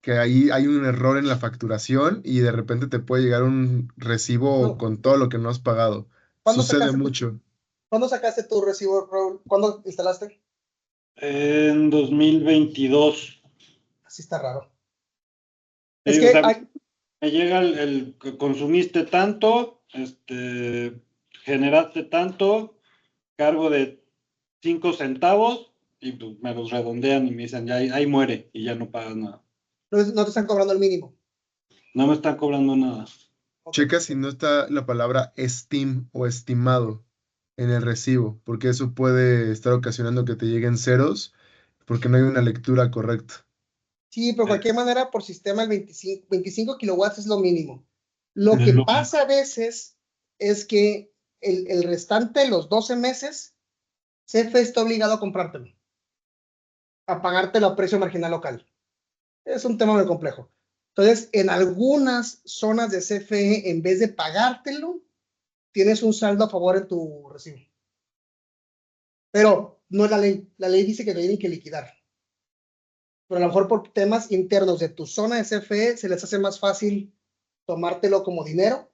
Speaker 4: que ahí hay un error en la facturación y de repente te puede llegar un recibo
Speaker 1: No.
Speaker 4: con todo lo que no has pagado. Sucede mucho.
Speaker 1: ¿Cuándo sacaste tu recibo, Raúl? ¿Cuándo instalaste?
Speaker 6: En 2022.
Speaker 1: Así está raro.
Speaker 6: Sí,
Speaker 1: Es
Speaker 6: o
Speaker 1: que
Speaker 6: sea, me llega el que consumiste tanto, generaste tanto, cargo de 5 centavos y pues me los redondean y me dicen, ya ahí muere y ya no pagas nada.
Speaker 1: no te están cobrando el mínimo.
Speaker 6: No me están cobrando nada.
Speaker 1: Okay.
Speaker 4: Checa si no está la palabra estim o estimado en el recibo, porque eso puede estar ocasionando que te lleguen ceros porque no hay una lectura correcta.
Speaker 1: Sí, pero de cualquier manera, por sistema, el 25 kilowatts es lo mínimo. Lo que pasa a veces es que el restante de los 12 meses, CFE está obligado a comprártelo, a pagártelo a precio marginal local. Es un tema muy complejo. Entonces, en algunas zonas de CFE, en vez de pagártelo, tienes un saldo a favor en tu recibo. Pero no es la ley. La ley dice que lo tienen que liquidar. Pero a lo mejor por temas internos de tu zona de CFE se les hace más fácil tomártelo como dinero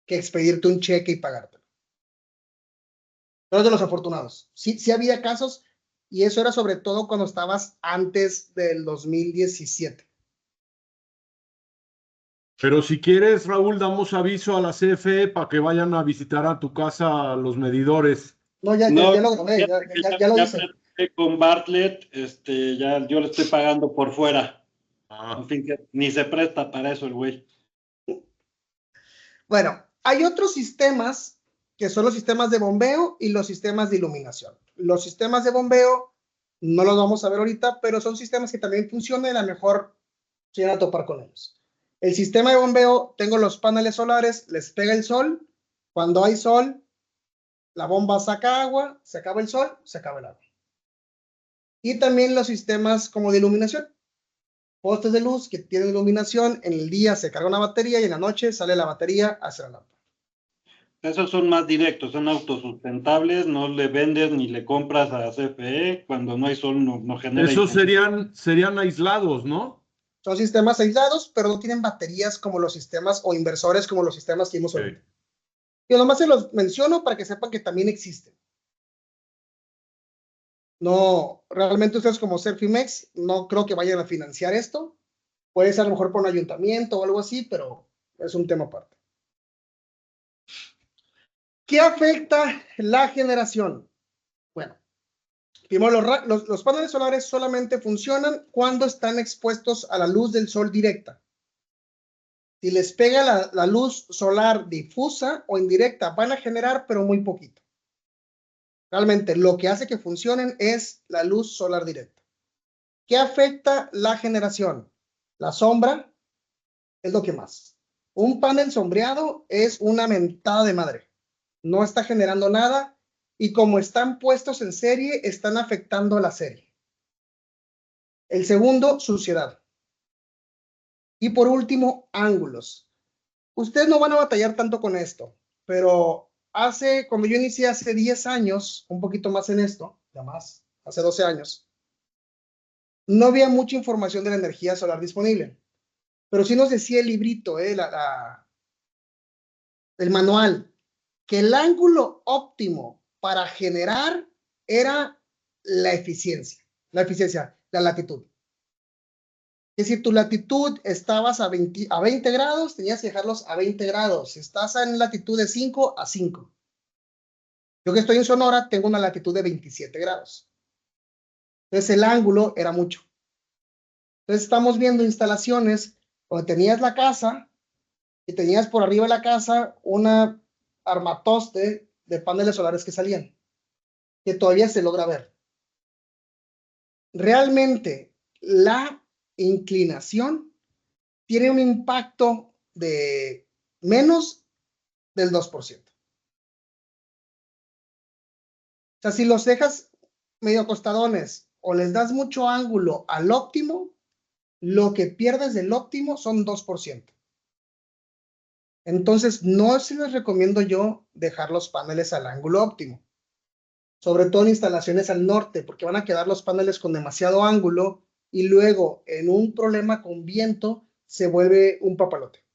Speaker 1: que expedirte un cheque y pagártelo. Pero es de los afortunados. Sí había casos y eso era sobre todo cuando estabas antes del 2017.
Speaker 2: Pero si quieres, Raúl, damos aviso a la CFE para que vayan a visitar a tu casa los medidores.
Speaker 1: No, ya
Speaker 6: No,
Speaker 1: lo grabé, ya lo hice.
Speaker 6: platiqué con Bartlett, ya yo le estoy pagando por fuera.
Speaker 2: Ah,
Speaker 6: En fin, que ni se presta para eso el güey.
Speaker 1: Bueno, hay otros sistemas que son los sistemas de bombeo y los sistemas de iluminación. Los sistemas de bombeo no los vamos a ver ahorita, pero son sistemas que también funcionan y a lo mejor se van a topar con ellos. El sistema de bombeo, tengo los paneles solares, les pega el sol. Cuando hay sol, la bomba saca agua, se acaba el sol, se acaba el agua. Y también los sistemas como de iluminación. Postes de luz que tienen iluminación, en el día se carga una batería y en la noche sale la batería hacia la lámpara.
Speaker 6: Esos son más directos, son autosustentables, no le vendes ni le compras a CFE, cuando no hay sol no genera.
Speaker 2: esos serían aislados, ¿no?
Speaker 1: Son sistemas aislados, pero no tienen baterías como los sistemas o inversores como los sistemas que vimos ahorita. Y nomás se los menciono para que sepan que también existen. No, realmente ustedes como Servimex no creo que vayan a financiar esto. Puede ser a lo mejor por un ayuntamiento o algo así, pero es un tema aparte. ¿Qué afecta la generación? Bueno, primero los paneles solares solamente funcionan cuando están expuestos a la luz del sol directa. Si les pega la luz solar difusa o indirecta, van a generar, pero muy poquito. Realmente lo que hace que funcionen es la luz solar directa. ¿Qué afecta la generación? La sombra es lo que más. Un panel sombreado es una mentada de madre. No está generando nada y como están puestos en serie, están afectando la serie. El segundo, suciedad. Y por último, ángulos. Ustedes no van a batallar tanto con esto, pero cuando yo inicié hace 10 años, un poquito más en esto, ya más, hace 12 años, no había mucha información de la energía solar disponible, pero sí nos decía el librito, el manual, que el ángulo óptimo para generar era la eficiencia, la latitud. Es decir, tu latitud estabas a 20 grados, tenías que dejarlos a 20 grados. Si estás en latitud de 5 a 5. Yo que estoy en Sonora, tengo una latitud de 27 grados. Entonces el ángulo era mucho. Entonces estamos viendo instalaciones donde tenías la casa y tenías por arriba de la casa una armatoste de paneles solares que salían, que todavía se logra ver. Realmente la inclinación tiene un impacto de menos del 2%. O sea, si los dejas medio acostadones o les das mucho ángulo al óptimo, lo que pierdes del óptimo son 2%. Entonces, no se les recomiendo yo dejar los paneles al ángulo óptimo, sobre todo en instalaciones al norte, porque van a quedar los paneles con demasiado ángulo y luego en un problema con viento se vuelve un papalote.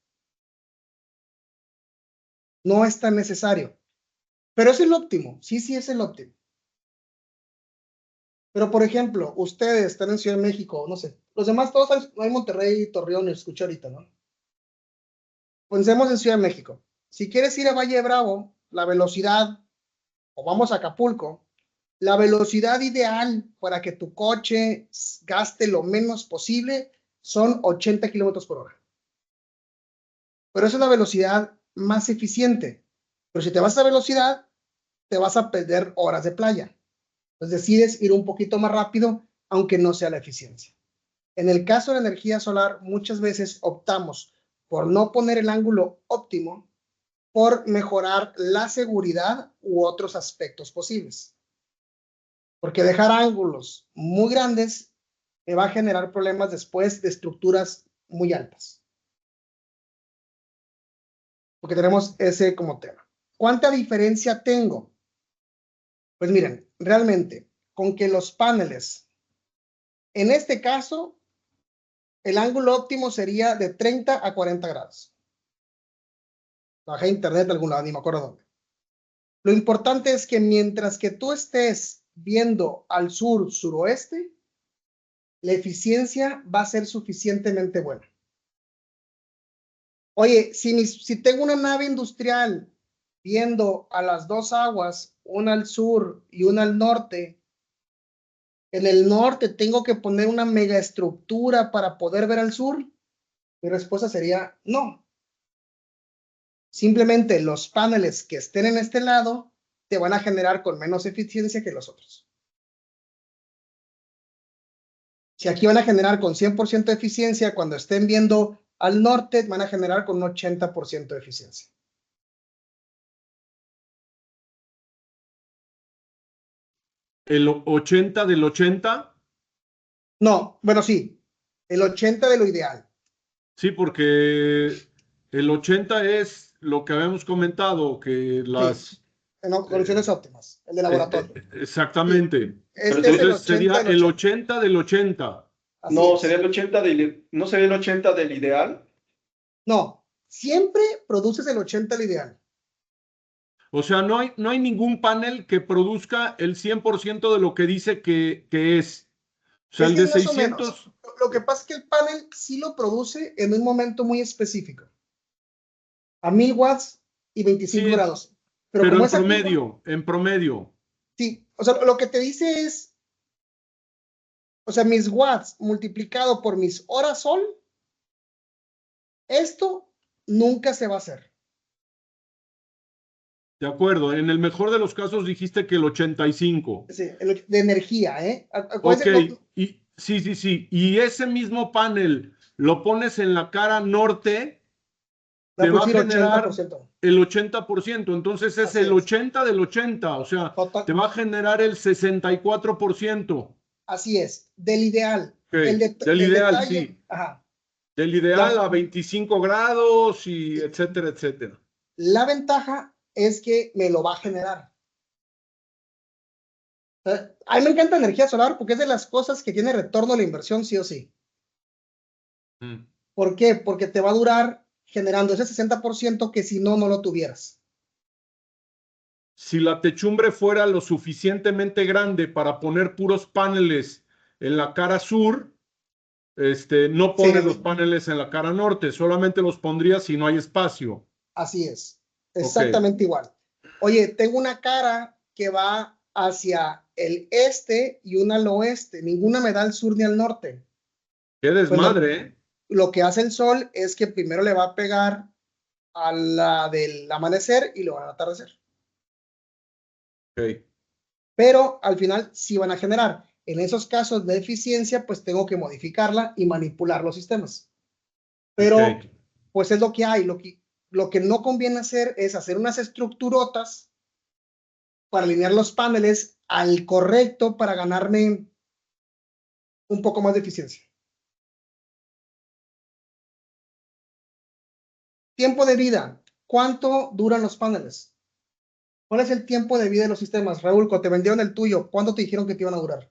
Speaker 1: No es tan necesario, pero es el óptimo, sí es el óptimo. Pero, por ejemplo, ustedes están en Ciudad de México, no sé, los demás todos hay Monterrey, Torreón, escucho ahorita, ¿no? Pensemos en Ciudad de México. Si quieres ir a Valle de Bravo, la velocidad, o vamos a Acapulco, la velocidad ideal para que tu coche gaste lo menos posible son 80 kilómetros por hora. Pero esa es la velocidad más eficiente. Pero si te vas a velocidad, te vas a perder horas de playa. Entonces decides ir un poquito más rápido, aunque no sea la eficiencia. En el caso de la energía solar, muchas veces optamos por no poner el ángulo óptimo por mejorar la seguridad u otros aspectos posibles. Porque dejar ángulos muy grandes me va a generar problemas después de estructuras muy altas. Porque tenemos ese como tema. ¿Cuánta diferencia tengo? Pues miren, realmente, con que los paneles, en este caso, el ángulo óptimo sería de 30 a 40 grados. Bajé internet de algún lado, ni me acuerdo dónde. Lo importante es que mientras que tú estés viendo al sur, suroeste, la eficiencia va a ser suficientemente buena. Oye, si tengo una nave industrial viendo a las dos aguas, una al sur y una al norte, en el norte tengo que poner una megaestructura para poder ver al sur. Mi respuesta sería no. Simplemente los paneles que estén en este lado te van a generar con menos eficiencia que los otros. Si aquí van a generar con 100% de eficiencia, cuando estén viendo al norte, van a generar con un 80% de eficiencia.
Speaker 2: ¿El 80 del 80?
Speaker 1: No, bueno, sí, el 80 de lo ideal.
Speaker 2: Sí, porque el 80 es lo que habíamos comentado, que las...
Speaker 1: En condiciones óptimas, el de laboratorio. Sí,
Speaker 2: exactamente.
Speaker 1: este es el
Speaker 2: Entonces
Speaker 1: 80
Speaker 2: sería
Speaker 1: del
Speaker 2: el
Speaker 1: 80.
Speaker 2: 80 del 80.
Speaker 1: Así
Speaker 3: No,
Speaker 1: es.
Speaker 3: sería el 80 ¿no sería el 80 del ideal?
Speaker 1: No, siempre produces el 80 del ideal.
Speaker 2: O sea, no hay ningún panel que produzca el 100% de lo que dice que es. O sea,
Speaker 1: Es
Speaker 2: el
Speaker 1: que
Speaker 2: de
Speaker 1: más o menos.
Speaker 2: 600,
Speaker 1: Lo que pasa es que el panel sí lo produce en un momento muy específico. A 1000 watts y 25
Speaker 2: sí,
Speaker 1: grados. Pero
Speaker 2: pero
Speaker 1: como esa curva,
Speaker 2: en promedio.
Speaker 1: sí, o sea, lo que te dice es, o sea, mis watts multiplicado por mis horas sol, esto nunca se va a hacer.
Speaker 2: De acuerdo, en el mejor de los casos dijiste que el 85.
Speaker 1: Sí, de energía, ¿eh?
Speaker 2: Ok,
Speaker 1: Acuérdense, no,
Speaker 2: y sí. Y ese mismo panel lo pones en la cara norte,
Speaker 1: va a
Speaker 2: te va a
Speaker 1: producir
Speaker 2: generar
Speaker 1: 80%.
Speaker 2: el 80%. Entonces es
Speaker 1: Así
Speaker 2: el
Speaker 1: es.
Speaker 2: 80 del 80. O sea,
Speaker 1: Total,
Speaker 2: te va a generar el 64%.
Speaker 1: así es. Del ideal.
Speaker 2: Ok, del
Speaker 1: El
Speaker 2: ideal,
Speaker 1: detalle,
Speaker 2: sí.
Speaker 1: ajá.
Speaker 2: Del ideal
Speaker 1: La,
Speaker 2: a 25 grados y etcétera, etcétera.
Speaker 1: la ventaja es que me lo va a generar. A mí me encanta energía solar porque es de las cosas que tiene retorno a la inversión sí o sí.
Speaker 2: Mm.
Speaker 1: ¿Por qué? Porque te va a durar generando ese 60% que si no, no lo tuvieras.
Speaker 2: Si la techumbre fuera lo suficientemente grande para poner puros paneles en la cara sur, no
Speaker 1: Sí,
Speaker 2: pones los paneles en la cara norte, solamente los pondrías si no hay espacio.
Speaker 1: así es.
Speaker 2: Ok,
Speaker 1: Exactamente igual. Oye, tengo una cara que va hacia el este y una al oeste. Ninguna me da al sur ni al norte.
Speaker 2: qué
Speaker 1: Pues
Speaker 2: desmadre, ¿eh?
Speaker 1: lo que hace el sol es que primero le va a pegar a la del amanecer y lo van a atardecer.
Speaker 2: Ok,
Speaker 1: Pero al final sí van a generar. En esos casos de eficiencia, pues tengo que modificarla y manipular los sistemas. Pero,
Speaker 2: ok.
Speaker 1: pues es lo que hay. Lo que no conviene hacer es hacer unas estructurotas para alinear los paneles al correcto para ganarme un poco más de eficiencia. Tiempo de vida. ¿Cuánto duran los paneles? ¿Cuál es el tiempo de vida de los sistemas? Raúl, cuando te vendieron el tuyo, ¿cuánto te dijeron que te iban a durar?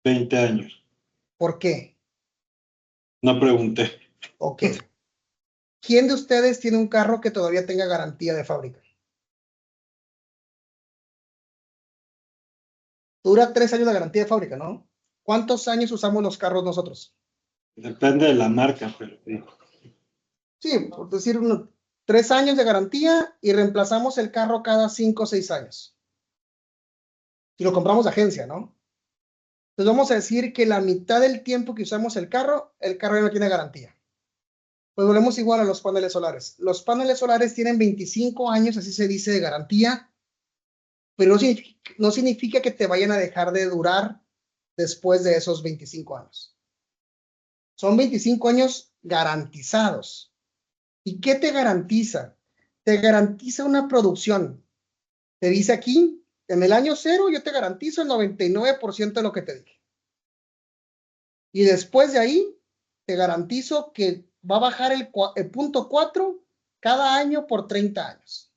Speaker 6: 20 años.
Speaker 1: ¿Por qué?
Speaker 6: No pregunté.
Speaker 1: Ok. ¿Quién de ustedes tiene un carro que todavía tenga garantía de fábrica? Dura 3 años la garantía de fábrica, ¿no? ¿Cuántos años usamos los carros nosotros?
Speaker 6: Depende de la marca, pero sí.
Speaker 1: Sí, por decir 3 años de garantía y reemplazamos el carro cada 5 o 6 años. Si lo compramos de agencia, ¿no? Entonces vamos a decir que la mitad del tiempo que usamos el carro ya no tiene garantía. Pues volvemos igual a los paneles solares. Los paneles solares tienen 25 años, así se dice, de garantía, pero no significa que te vayan a dejar de durar después de esos 25 años. Son 25 años garantizados. ¿Y qué te garantiza? Te garantiza una producción. Te dice aquí, en el año 0 yo te garantizo el 99% de lo que te dije. Y después de ahí, te garantizo que va a bajar el punto 4 cada año por 30 años.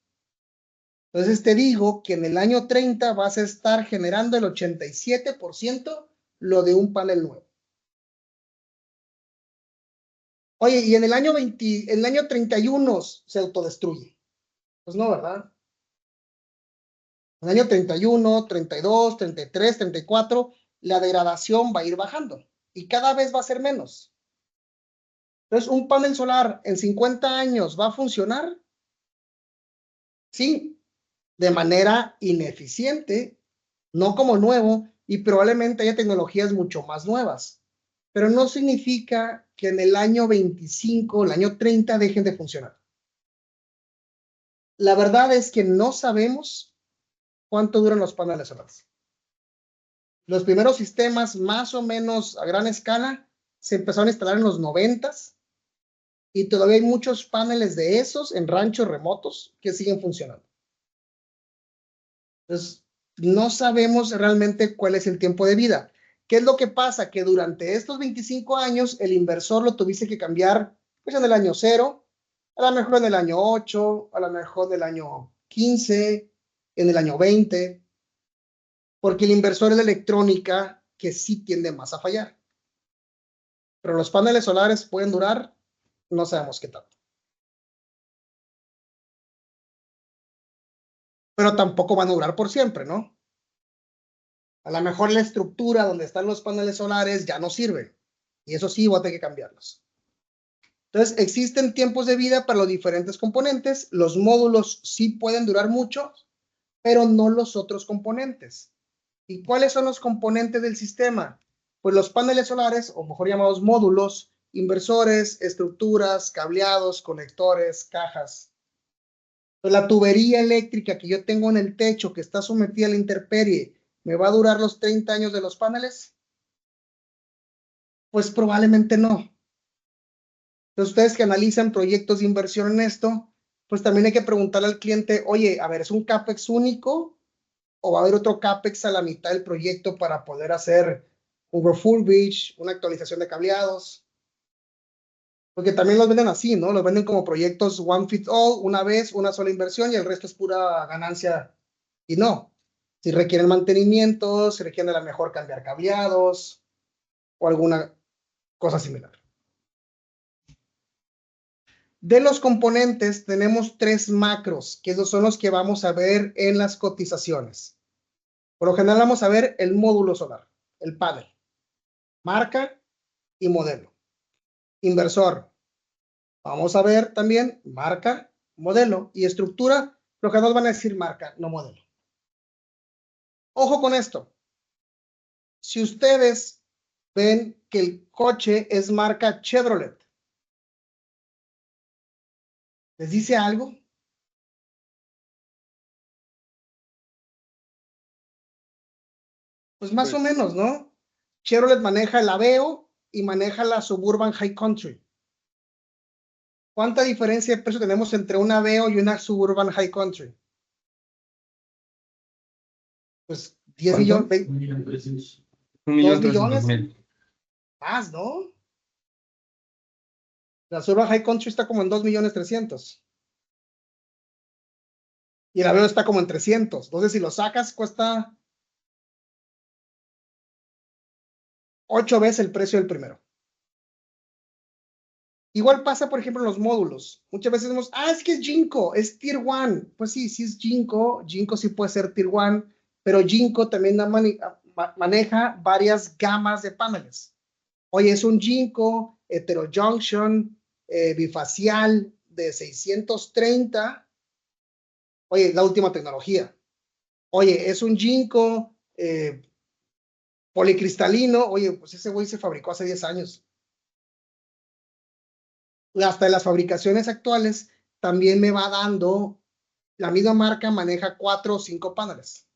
Speaker 1: Entonces te digo que en el año 30 vas a estar generando el 87% lo de un panel nuevo. Oye, y en el año 31 se autodestruye. Pues no, ¿verdad? En el año 31, 32, 33, 34, la degradación va a ir bajando y cada vez va a ser menos. Entonces, ¿un panel solar en 50 años va a funcionar? Sí, de manera ineficiente, no como nuevo, y probablemente haya tecnologías mucho más nuevas. Pero no significa que en el año 25, el año 30 dejen de funcionar. La verdad es que no sabemos cuánto duran los paneles solares. Los primeros sistemas, más o menos a gran escala, se empezaron a instalar en los 90s y todavía hay muchos paneles de esos en ranchos remotos que siguen funcionando. Entonces, no sabemos realmente cuál es el tiempo de vida. ¿Qué es lo que pasa? Que durante estos 25 años el inversor lo tuviste que cambiar pues en el año 0, a lo mejor en el año 8, a lo mejor en el año 15, en el año 20, porque el inversor es de electrónica que sí tiende más a fallar. Pero los paneles solares pueden durar, no sabemos qué tanto. Pero tampoco van a durar por siempre, ¿no? A lo mejor la estructura donde están los paneles solares ya no sirve. Y eso sí, voy a tener que cambiarlos. Entonces, existen tiempos de vida para los diferentes componentes. Los módulos sí pueden durar mucho, pero no los otros componentes. ¿Y cuáles son los componentes del sistema? Pues los paneles solares, o mejor llamados módulos, inversores, estructuras, cableados, conectores, cajas. Entonces, la tubería eléctrica que yo tengo en el techo que está sometida a la intemperie, ¿me va a durar los 30 años de los paneles? Pues probablemente no. Entonces, ustedes que analizan proyectos de inversión en esto, pues también hay que preguntarle al cliente, oye, a ver, ¿es un CAPEX único o va a haber otro CAPEX a la mitad del proyecto para poder hacer un refurbish, una actualización de cableados? Porque también los venden así, ¿no? Los venden como proyectos one fit all, una vez, una sola inversión y el resto es pura ganancia. Y no, si requieren mantenimiento, si requieren a lo mejor cambiar cableados o alguna cosa similar. De los componentes tenemos 3 macros, que esos son los que vamos a ver en las cotizaciones. Por lo general vamos a ver el módulo solar, el panel, marca y modelo. Inversor, vamos a ver también marca, modelo y estructura, lo que nos van a decir marca, no modelo. Ojo con esto. Si ustedes ven que el coche es marca Chevrolet, ¿les dice algo? Pues más o menos, ¿no? Chevrolet maneja el Aveo y maneja la Suburban High Country. ¿Cuánta diferencia de precio tenemos entre una Aveo y una Suburban High Country? Pues 10 millones, 2 millones. Más, ¿no? La Suburban High Country está como en 2.300.000. Y el Aveo está como en 300. Entonces, si lo sacas, cuesta 8 veces el precio del primero. Igual pasa, por ejemplo, en los módulos. Muchas veces decimos, es que es Jinko, es Tier 1. Pues sí, sí es Jinko. Jinko sí puede ser Tier 1, pero Jinko también maneja varias gamas de paneles. Oye, es un Jinko heterojunction bifacial de 630. Oye, la última tecnología. Oye, es un Jinko policristalino. Oye, pues ese güey se fabricó hace 10 años. Hasta en las fabricaciones actuales también me va dando, la misma marca maneja 4 o 5 paneles.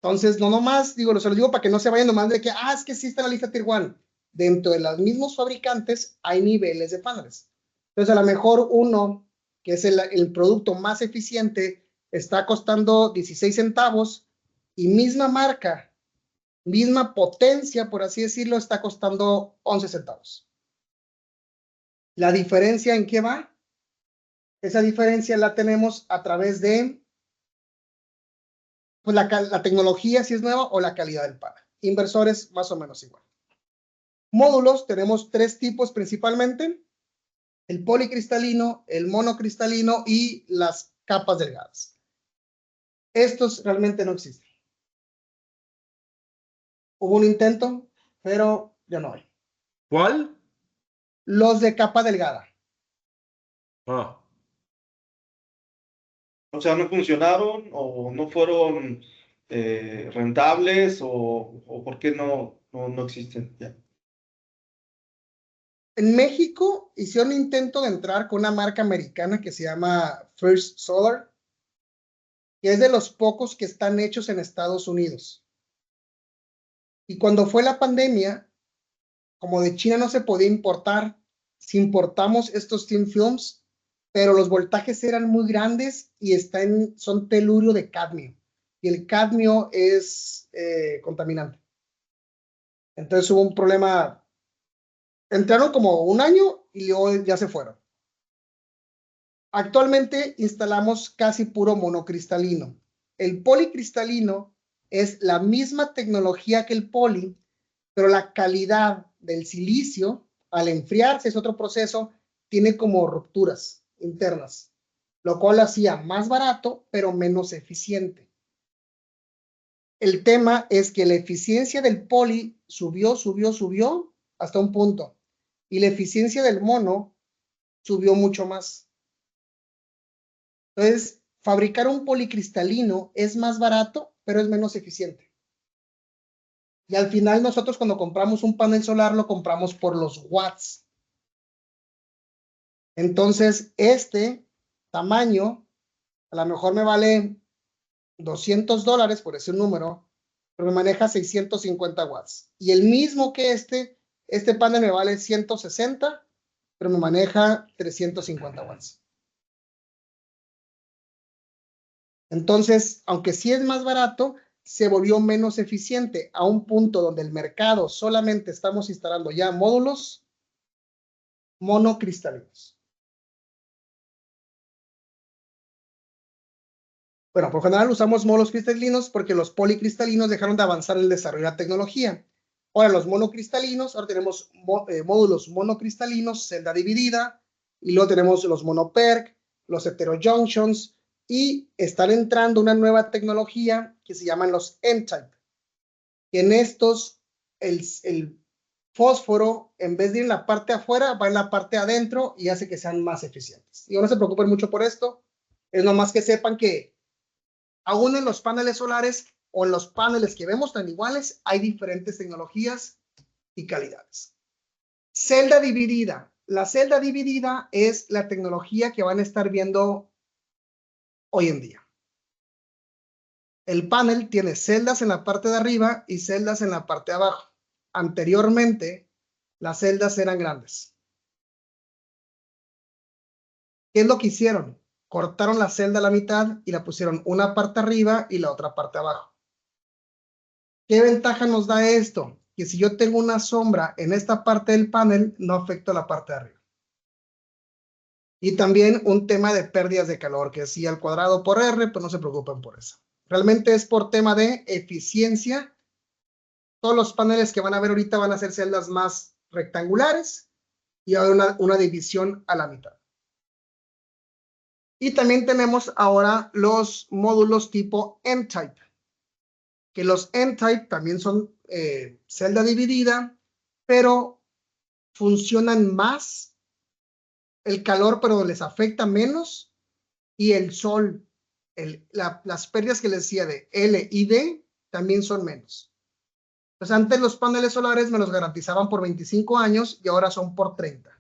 Speaker 1: Entonces, no nomás, digo, se lo digo para que no se vayan nomás de que, es que sí está en la lista Tier 1. Dentro de los mismos fabricantes hay niveles de paneles. Entonces, a lo mejor uno, que es el producto más eficiente, está costando 16 centavos y misma marca, misma potencia, por así decirlo, está costando 11 centavos. ¿La diferencia en qué va? Esa diferencia la tenemos a través de pues, la tecnología, si es nueva, o la calidad del panel. Inversores, más o menos igual. Módulos, tenemos 3 tipos principalmente: el policristalino, el monocristalino y las capas delgadas. Estos realmente no existen. Hubo un intento, pero ya no hay.
Speaker 2: ¿Cuál?
Speaker 1: Los de capa delgada.
Speaker 2: Ah,
Speaker 3: O sea, no funcionaron o no fueron rentables o por qué no existen ya.
Speaker 1: En México hicieron un intento de entrar con una marca americana que se llama First Solar, que es de los pocos que están hechos en Estados Unidos. Y cuando fue la pandemia, como de China no se podía importar, si importamos estos thin films, pero los voltajes eran muy grandes y son telurio de cadmio. Y el cadmio es contaminante. Entonces hubo un problema. Entraron como un año y luego ya se fueron. Actualmente instalamos casi puro monocristalino. El policristalino es la misma tecnología que el poli, pero la calidad del silicio, al enfriarse, es otro proceso, tiene como rupturas internas, lo cual lo hacía más barato, pero menos eficiente. El tema es que la eficiencia del poli subió hasta un punto, y la eficiencia del mono subió mucho más. Entonces, fabricar un policristalino es más barato, pero es menos eficiente. Y al final nosotros cuando compramos un panel solar lo compramos por los watts. Entonces, este tamaño a lo mejor me vale $200, por ese número, pero me maneja 650 watts. Y el mismo que este panel me vale 160, pero me maneja 350 watts. Entonces, aunque sí es más barato, se volvió menos eficiente a un punto donde el mercado solamente estamos instalando ya módulos monocristalinos. Bueno, por general usamos módulos cristalinos porque los policristalinos dejaron de avanzar en el desarrollo de la tecnología. Ahora los monocristalinos, ahora tenemos módulos monocristalinos, celda dividida, y luego tenemos los monoperc, los heterojunctions, y están entrando una nueva tecnología que se llaman los N-type. En estos, el fósforo, en vez de ir en la parte de afuera, va en la parte de adentro y hace que sean más eficientes. Y no se preocupen mucho por esto, es nomás que sepan que aún en los paneles solares o en los paneles que vemos tan iguales, hay diferentes tecnologías y calidades. Celda dividida. La celda dividida es la tecnología que van a estar viendo hoy en día. El panel tiene celdas en la parte de arriba y celdas en la parte de abajo. Anteriormente, las celdas eran grandes. ¿Qué es lo que hicieron? Cortaron la celda a la mitad y la pusieron una parte arriba y la otra parte abajo. ¿Qué ventaja nos da esto? Que si yo tengo una sombra en esta parte del panel, no afecta la parte de arriba. Y también un tema de pérdidas de calor, que si al cuadrado por R, pues no se preocupen por eso. Realmente es por tema de eficiencia. Todos los paneles que van a ver ahorita van a ser celdas más rectangulares y va a haber una división a la mitad. Y también tenemos ahora los módulos tipo N-type, que los N-type también son celda dividida, pero funcionan más el calor, pero les afecta menos, y el sol, las pérdidas que les decía de L y D también son menos. Pues antes los paneles solares me los garantizaban por 25 años y ahora son por 30.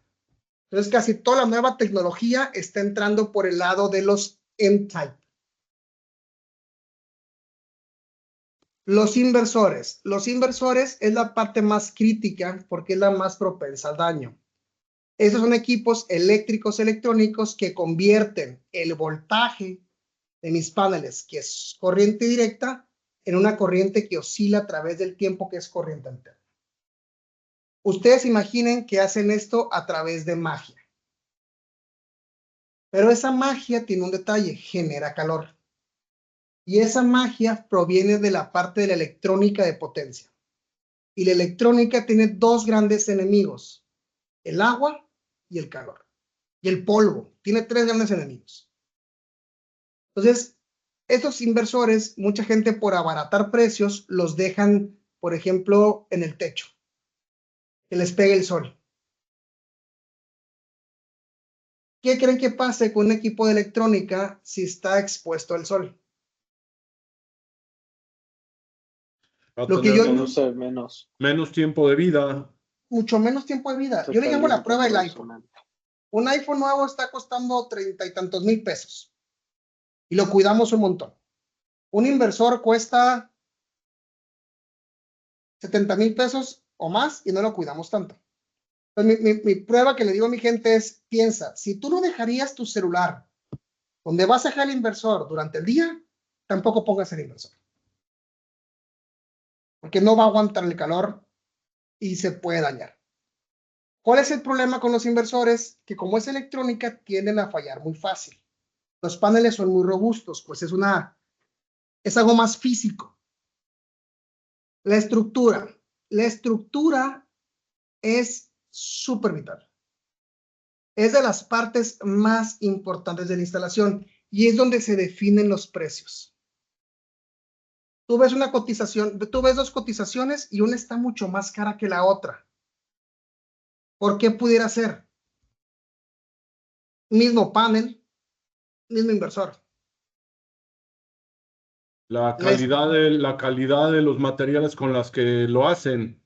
Speaker 1: Entonces casi toda la nueva tecnología está entrando por el lado de los N-type. Los inversores. Los inversores es la parte más crítica porque es la más propensa al daño. Estos son equipos eléctricos electrónicos que convierten el voltaje de mis paneles, que es corriente directa, en una corriente que oscila a través del tiempo, que es corriente alterna. Ustedes imaginen que hacen esto a través de magia. Pero esa magia tiene un detalle, genera calor. Y esa magia proviene de la parte de la electrónica de potencia. Y la electrónica tiene dos grandes enemigos, el agua y el calor. Y el polvo, tiene tres grandes enemigos. Entonces, estos inversores, mucha gente por abaratar precios, los dejan, por ejemplo, en el techo, que les pegue el sol. ¿Qué creen que pase con un equipo de electrónica si está expuesto al sol?
Speaker 2: Va a
Speaker 1: Lo que
Speaker 2: tener
Speaker 1: yo,
Speaker 5: Produce menos.
Speaker 2: menos tiempo de vida.
Speaker 1: mucho menos tiempo de vida.
Speaker 5: Se
Speaker 1: Yo le llamo la
Speaker 5: calienta,
Speaker 1: prueba del
Speaker 5: produce
Speaker 1: iPhone.
Speaker 5: menos.
Speaker 1: Un iPhone nuevo está costando 30 y tantos mil pesos y lo cuidamos un montón. Un inversor cuesta 70 mil pesos o más y no lo cuidamos tanto. Entonces, mi prueba que le digo a mi gente es, piensa, si tú no dejarías tu celular donde vas a dejar el inversor durante el día, tampoco pongas el inversor. Porque no va a aguantar el calor y se puede dañar. ¿Cuál es el problema con los inversores? Que como es electrónica, tienden a fallar muy fácil. Los paneles son muy robustos, pues es algo más físico. La estructura es súper vital. Es de las partes más importantes de la instalación y es donde se definen los precios. Tú ves una cotización, tú ves dos cotizaciones y una está mucho más cara que la otra. ¿Por qué pudiera ser? Mismo panel, mismo inversor.
Speaker 2: La calidad de los materiales con las que lo hacen.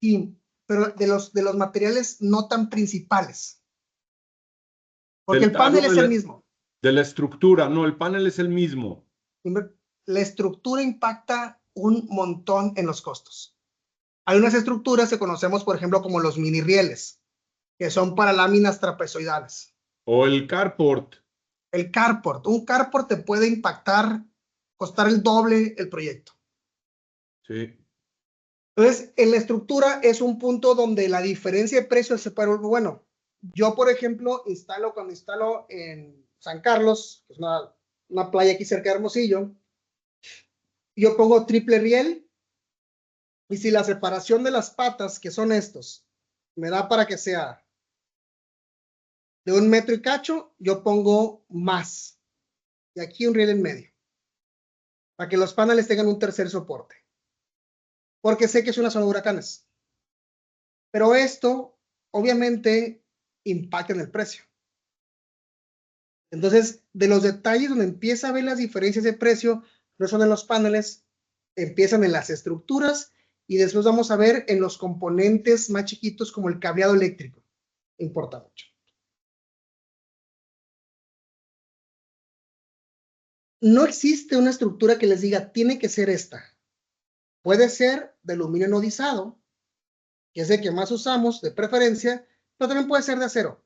Speaker 1: Sí, pero de los materiales no tan principales. Porque el panel
Speaker 2: Hablo
Speaker 1: es el mismo.
Speaker 2: de la estructura, no, el panel es el mismo.
Speaker 1: La estructura impacta un montón en los costos. Hay unas estructuras que conocemos, por ejemplo, como los mini rieles, que son para láminas trapezoidales.
Speaker 2: O el carport.
Speaker 1: El carport, un carport te puede impactar, costar el doble el proyecto.
Speaker 2: Sí.
Speaker 1: Entonces, en la estructura es un punto donde la diferencia de precios se puede, bueno, yo, por ejemplo, cuando instalo en San Carlos, que es una playa aquí cerca de Hermosillo, yo pongo triple riel, y si la separación de las patas, que son estos, me da para que sea de 1 metro y cacho, yo pongo más. Y aquí un riel en medio, para que los paneles tengan un tercer soporte. Porque sé que es una zona de huracanes. Pero esto, obviamente, impacta en el precio. Entonces, de los detalles donde empieza a ver las diferencias de precio, no son en los paneles, empiezan en las estructuras y después vamos a ver en los componentes más chiquitos como el cableado eléctrico. Importa mucho. No existe una estructura que les diga, tiene que ser esta. Puede ser de aluminio anodizado, que es el que más usamos de preferencia, pero también puede ser de acero.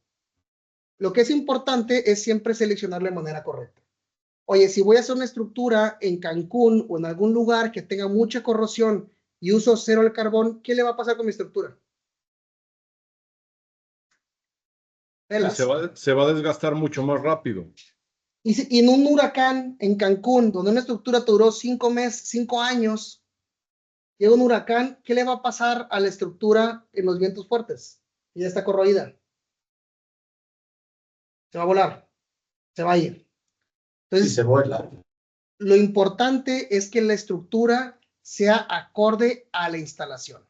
Speaker 1: Lo que es importante es siempre seleccionarlo de manera correcta. Oye, si voy a hacer una estructura en Cancún o en algún lugar que tenga mucha corrosión y uso cero al carbón, ¿qué le va a pasar con mi estructura?
Speaker 2: Se va a desgastar mucho más rápido.
Speaker 1: Y en un huracán en Cancún, donde una estructura duró 5 meses, 5 años, llega un huracán, ¿qué le va a pasar a la estructura en los vientos fuertes? Y ya está corroída. Se va a volar, se va a ir. Entonces,
Speaker 3: Y se vuela.
Speaker 1: lo importante es que la estructura sea acorde a la instalación.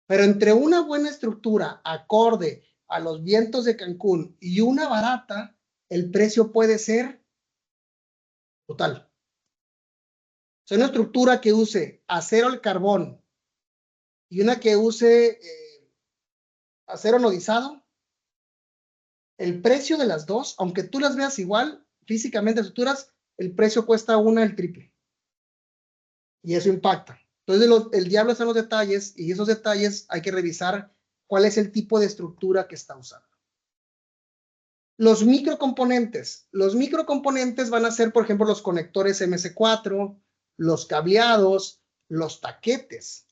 Speaker 1: Pero entre una buena estructura acorde a los vientos de Cancún y una barata, el precio puede ser total. O sea, una estructura que use acero al carbón y una que use acero anodizado, el precio de las dos, aunque tú las veas igual, físicamente estructuras, el precio cuesta una el triple. Y eso impacta. Entonces, el diablo está en los detalles y esos detalles hay que revisar cuál es el tipo de estructura que está usando. Los microcomponentes van a ser, por ejemplo, los conectores MC4, los cableados, los taquetes.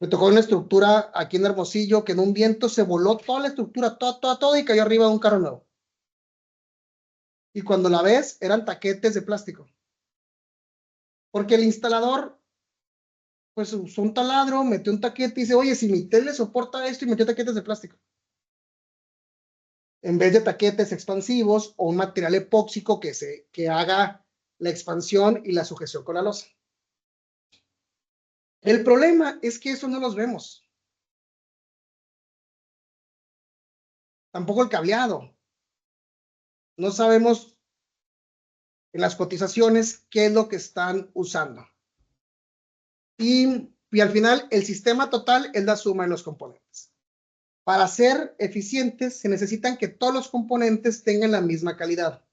Speaker 1: Me tocó una estructura aquí en Hermosillo que en un viento se voló toda la estructura, toda y cayó arriba de un carro nuevo. Y cuando la ves, eran taquetes de plástico. Porque el instalador, pues usó un taladro, metió un taquete y dice, oye, si mi tele soporta esto, y metió taquetes de plástico. En vez de taquetes expansivos o un material epóxico que haga la expansión y la sujeción con la losa. El problema es que eso no los vemos. tampoco el cableado. No sabemos en las cotizaciones qué es lo que están usando. Y al final, el sistema total es la suma de los componentes. Para ser eficientes, se necesitan que todos los componentes tengan la misma calidad,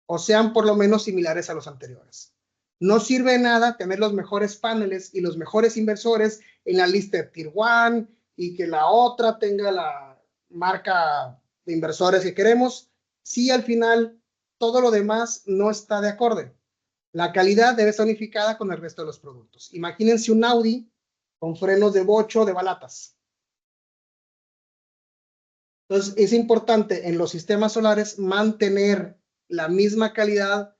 Speaker 1: o sean por lo menos similares a los anteriores. No sirve de nada tener los mejores paneles y los mejores inversores en la lista de Tier 1 y que la otra tenga la marca de inversores que queremos, si al final todo lo demás no está de acorde. La calidad debe estar unificada con el resto de los productos. Imagínense un Audi con frenos de bocho de balatas. Entonces, es importante en los sistemas solares mantener la misma calidad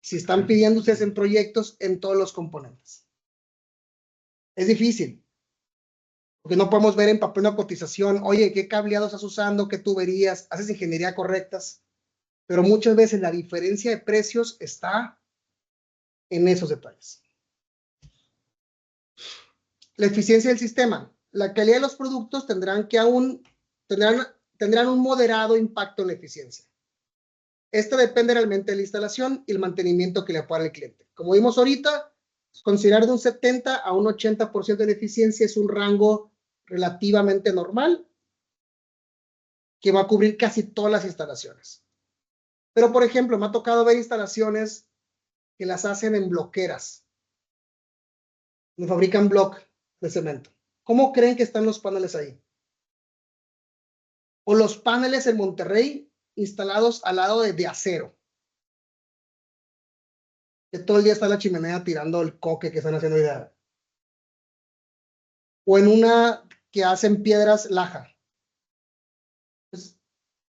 Speaker 1: si están pidiendo ustedes en proyectos en todos los componentes. Es difícil, porque no podemos ver en papel una cotización, oye, ¿qué cableado estás usando? ¿Qué tuberías? ¿Haces ingeniería correctas? Pero muchas veces la diferencia de precios está en esos detalles. La eficiencia del sistema. La calidad de los productos tendrán un moderado impacto en la eficiencia. Esto depende realmente de la instalación y el mantenimiento que le aporta el cliente. Como vimos ahorita, considerar de un 70 a un 80% de eficiencia es un rango relativamente normal que va a cubrir casi todas las instalaciones. Pero, por ejemplo, me ha tocado ver instalaciones que las hacen en bloqueras. Me fabrican bloc de cemento. ¿Cómo creen que están los paneles ahí? O los paneles en Monterrey instalados al lado de acero. Que todo el día está la chimenea tirando el coque que están haciendo idea. O en una que hacen piedras laja. Pues,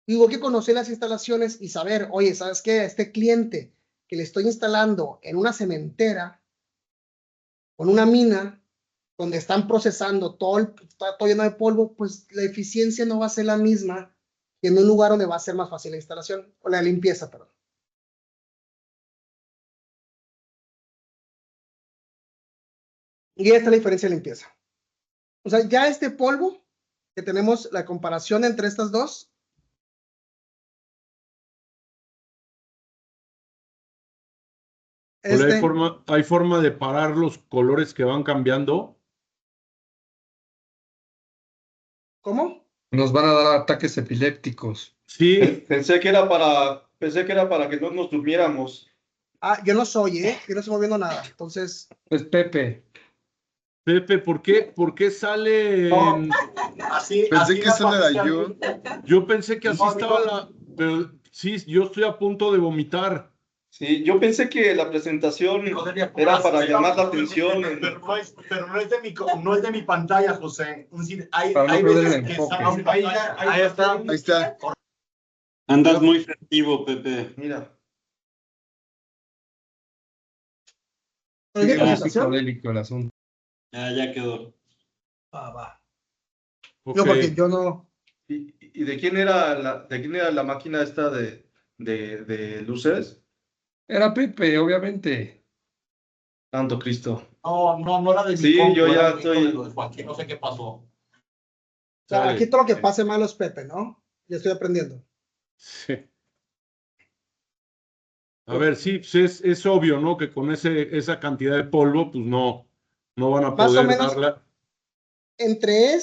Speaker 1: digo que conocer las instalaciones y saber, oye, ¿sabes qué? A este cliente que le estoy instalando en una cementera, con una mina, donde están procesando todo lleno de polvo, pues la eficiencia no va a ser la misma que en un lugar donde va a ser más fácil la instalación, o la limpieza, perdón. Y esta es la diferencia de limpieza. O sea, ya este polvo, que tenemos la comparación entre estas dos.
Speaker 2: ¿Hay forma de parar los colores que van cambiando?
Speaker 1: ¿Cómo?
Speaker 7: Nos van a dar ataques epilépticos.
Speaker 2: Sí,
Speaker 3: Pensé que era para que no nos durmiéramos.
Speaker 1: Ah, yo no soy, yo no estoy moviendo nada. Entonces,
Speaker 7: Pues Pepe.
Speaker 2: Pepe, ¿por qué sale en...
Speaker 4: Pensé que eso no era yo.
Speaker 2: Yo pensé que así estaba Pero sí, yo estoy a punto de vomitar.
Speaker 3: Sí, yo pensé que la presentación era para llamar la atención.
Speaker 8: Pero no es de mi pantalla, José. Es decir, hay
Speaker 7: Para no perder
Speaker 8: veces
Speaker 7: el
Speaker 8: que
Speaker 7: enfoque.
Speaker 8: ahí está.
Speaker 4: Ahí está.
Speaker 6: Andas muy festivo, Pepe.
Speaker 3: Mira.
Speaker 1: ¿pero qué
Speaker 7: Sigue muy
Speaker 1: presentación?
Speaker 7: psicodélico el asunto.
Speaker 6: Ya quedó.
Speaker 1: Va.
Speaker 2: Ok.
Speaker 1: No, porque yo no.
Speaker 3: ¿Y de quién era la máquina esta de luces?
Speaker 7: Era Pepe, obviamente.
Speaker 3: Santo Cristo.
Speaker 8: No era de mi
Speaker 3: Sí,
Speaker 8: compu,
Speaker 3: yo
Speaker 8: era
Speaker 3: ya
Speaker 8: de mi
Speaker 3: estoy-
Speaker 8: compu, de Joaquín, no sé qué pasó.
Speaker 1: O sea,
Speaker 2: Sale.
Speaker 1: aquí todo lo que pase malo es Pepe, ¿no? Ya estoy aprendiendo.
Speaker 2: Sí. A ver, sí, pues es obvio, ¿no? Que con esa cantidad de polvo, pues no van a
Speaker 1: Más o
Speaker 2: poder
Speaker 1: menos.
Speaker 2: darla.
Speaker 1: Entre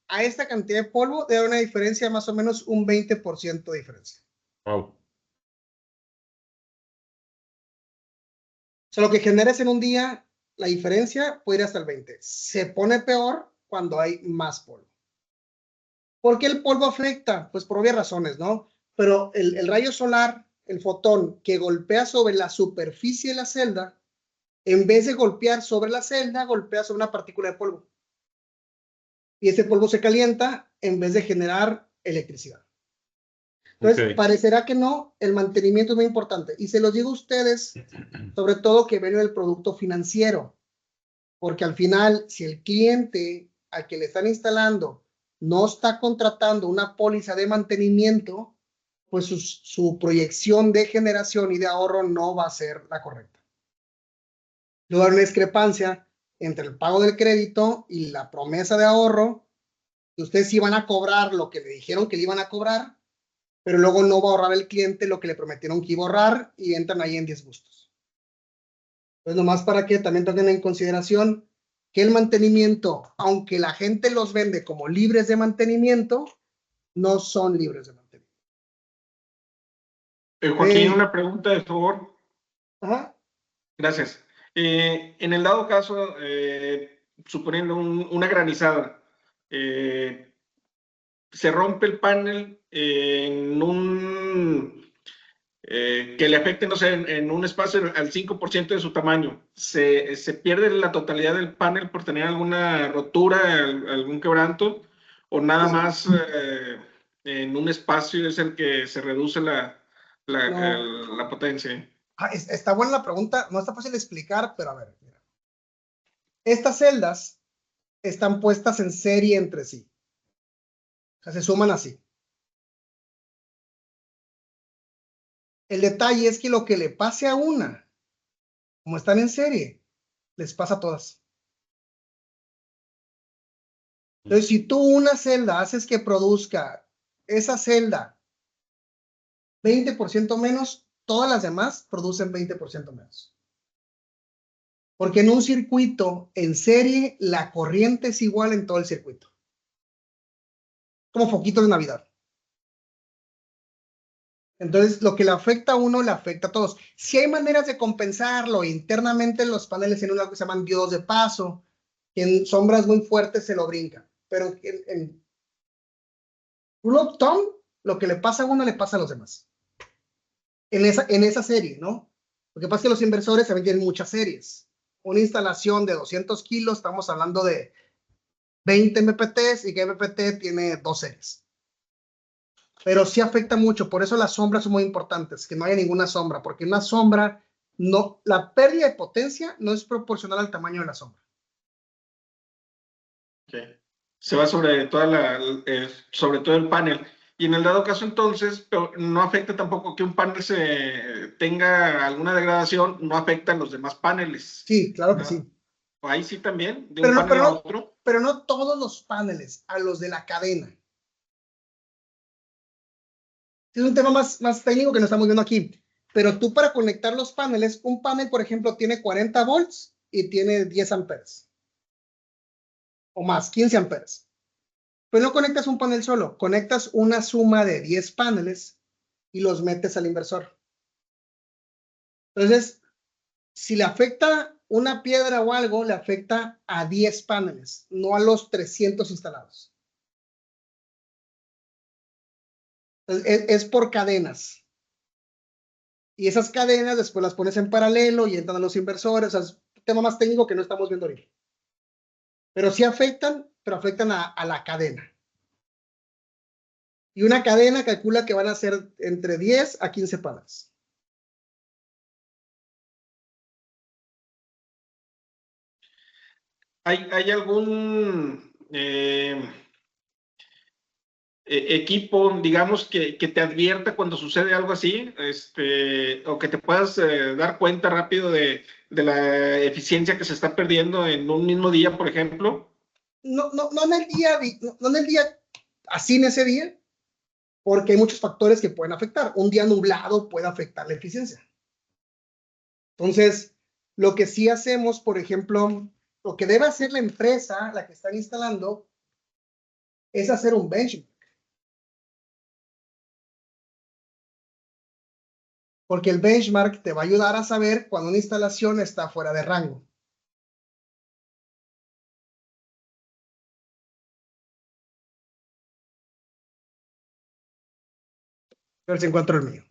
Speaker 1: a esta cantidad de polvo debe haber una diferencia más o menos un 20% de diferencia.
Speaker 2: Wow.
Speaker 1: O sea, lo que generes en un día, la diferencia puede ir hasta el 20%. Se pone peor cuando hay más polvo. ¿Por qué el polvo afecta? Pues por obvias razones, ¿no? Pero el rayo solar, el fotón que golpea sobre la superficie de la celda, en vez de golpear sobre la celda, golpea sobre una partícula de polvo. Y ese polvo se calienta en vez de generar electricidad. Entonces,
Speaker 2: Ok.
Speaker 1: parecerá que no, el mantenimiento es muy importante. Y se los digo a ustedes, sobre todo que ven el producto financiero, porque al final, si el cliente al que le están instalando no está contratando una póliza de mantenimiento, pues su proyección de generación y de ahorro no va a ser la correcta. Luego hay una discrepancia entre el pago del crédito y la promesa de ahorro, Ustedes iban a cobrar lo que le dijeron que le iban a cobrar, pero luego no va a ahorrar el cliente lo que le prometieron que iba a ahorrar y entran ahí en disgustos. Entonces, nomás para que también tengan en consideración que el mantenimiento, aunque la gente los vende como libres de mantenimiento, no son libres de mantenimiento.
Speaker 9: Joaquín, una pregunta, de favor.
Speaker 1: Ajá.
Speaker 9: Gracias. En el dado caso, suponiendo una granizada, se rompe el panel en que le afecte, no sé, en un espacio al 5% de su tamaño. ¿Se pierde la totalidad del panel por tener alguna rotura, algún quebranto? ¿O nada más en un espacio es el que se reduce la potencia?
Speaker 1: Está buena la pregunta, no está fácil de explicar, pero a ver, mira. Estas celdas están puestas en serie entre sí. O sea, se suman así. El detalle es que lo que le pase a una, como están en serie, les pasa a todas. Entonces, si tú una celda haces que produzca esa celda 20% menos, todas las demás producen 20% menos. Porque en un circuito en serie, la corriente es igual en todo el circuito. Como foquitos de Navidad. Entonces, lo que le afecta a uno, le afecta a todos. Si hay maneras de compensarlo internamente, los paneles tienen algo que se llaman diodos de paso, que en sombras muy fuertes se lo brincan. Pero en rule of thumb, lo que le pasa a uno, le pasa a los demás. En esa serie, ¿no? Lo que pasa es que los inversores también tienen muchas series. Una instalación de 200 kilos, estamos hablando de 20 MPTs y que MPT tiene 2 series. Pero sí afecta mucho, por eso las sombras son muy importantes, que no haya ninguna sombra, porque una sombra, no, la pérdida de potencia no es proporcional al tamaño de la sombra.
Speaker 9: Okay. Se va sobre sobre todo el panel. Y en el dado caso, entonces, no afecta tampoco que un panel tenga alguna degradación, no afecta a los demás paneles.
Speaker 1: Sí, claro que sí.
Speaker 9: Ahí sí también, de un panel a otro.
Speaker 1: Pero no todos los paneles, a los de la cadena. Es un tema más técnico que no estamos viendo aquí. Pero tú para conectar los paneles, un panel, por ejemplo, tiene 40 volts y tiene 10 amperes. O más, 15 amperes. Pero no conectas un panel solo, conectas una suma de 10 paneles y los metes al inversor. Entonces, si le afecta una piedra o algo, le afecta a 10 paneles, no a los 300 instalados. Es por cadenas. Y esas cadenas después las pones en paralelo y entran a los inversores. O sea, es un tema más técnico que no estamos viendo ahorita. Pero sí afectan, pero afectan a la cadena. Y una cadena calcula que van a ser entre 10 a 15 paneles.
Speaker 9: ¿Hay algún equipo, digamos, que te advierta cuando sucede algo así? O que te puedas dar cuenta rápido de la eficiencia que se está perdiendo en un mismo día, por ejemplo.
Speaker 1: No en el día, así en ese día, porque hay muchos factores que pueden afectar. Un día nublado puede afectar la eficiencia. Entonces, lo que sí hacemos, por ejemplo, lo que debe hacer la empresa, la que están instalando, es hacer un benchmark. Porque el benchmark te va a ayudar a saber cuando una instalación está fuera de rango. A ver si encuentro el mío.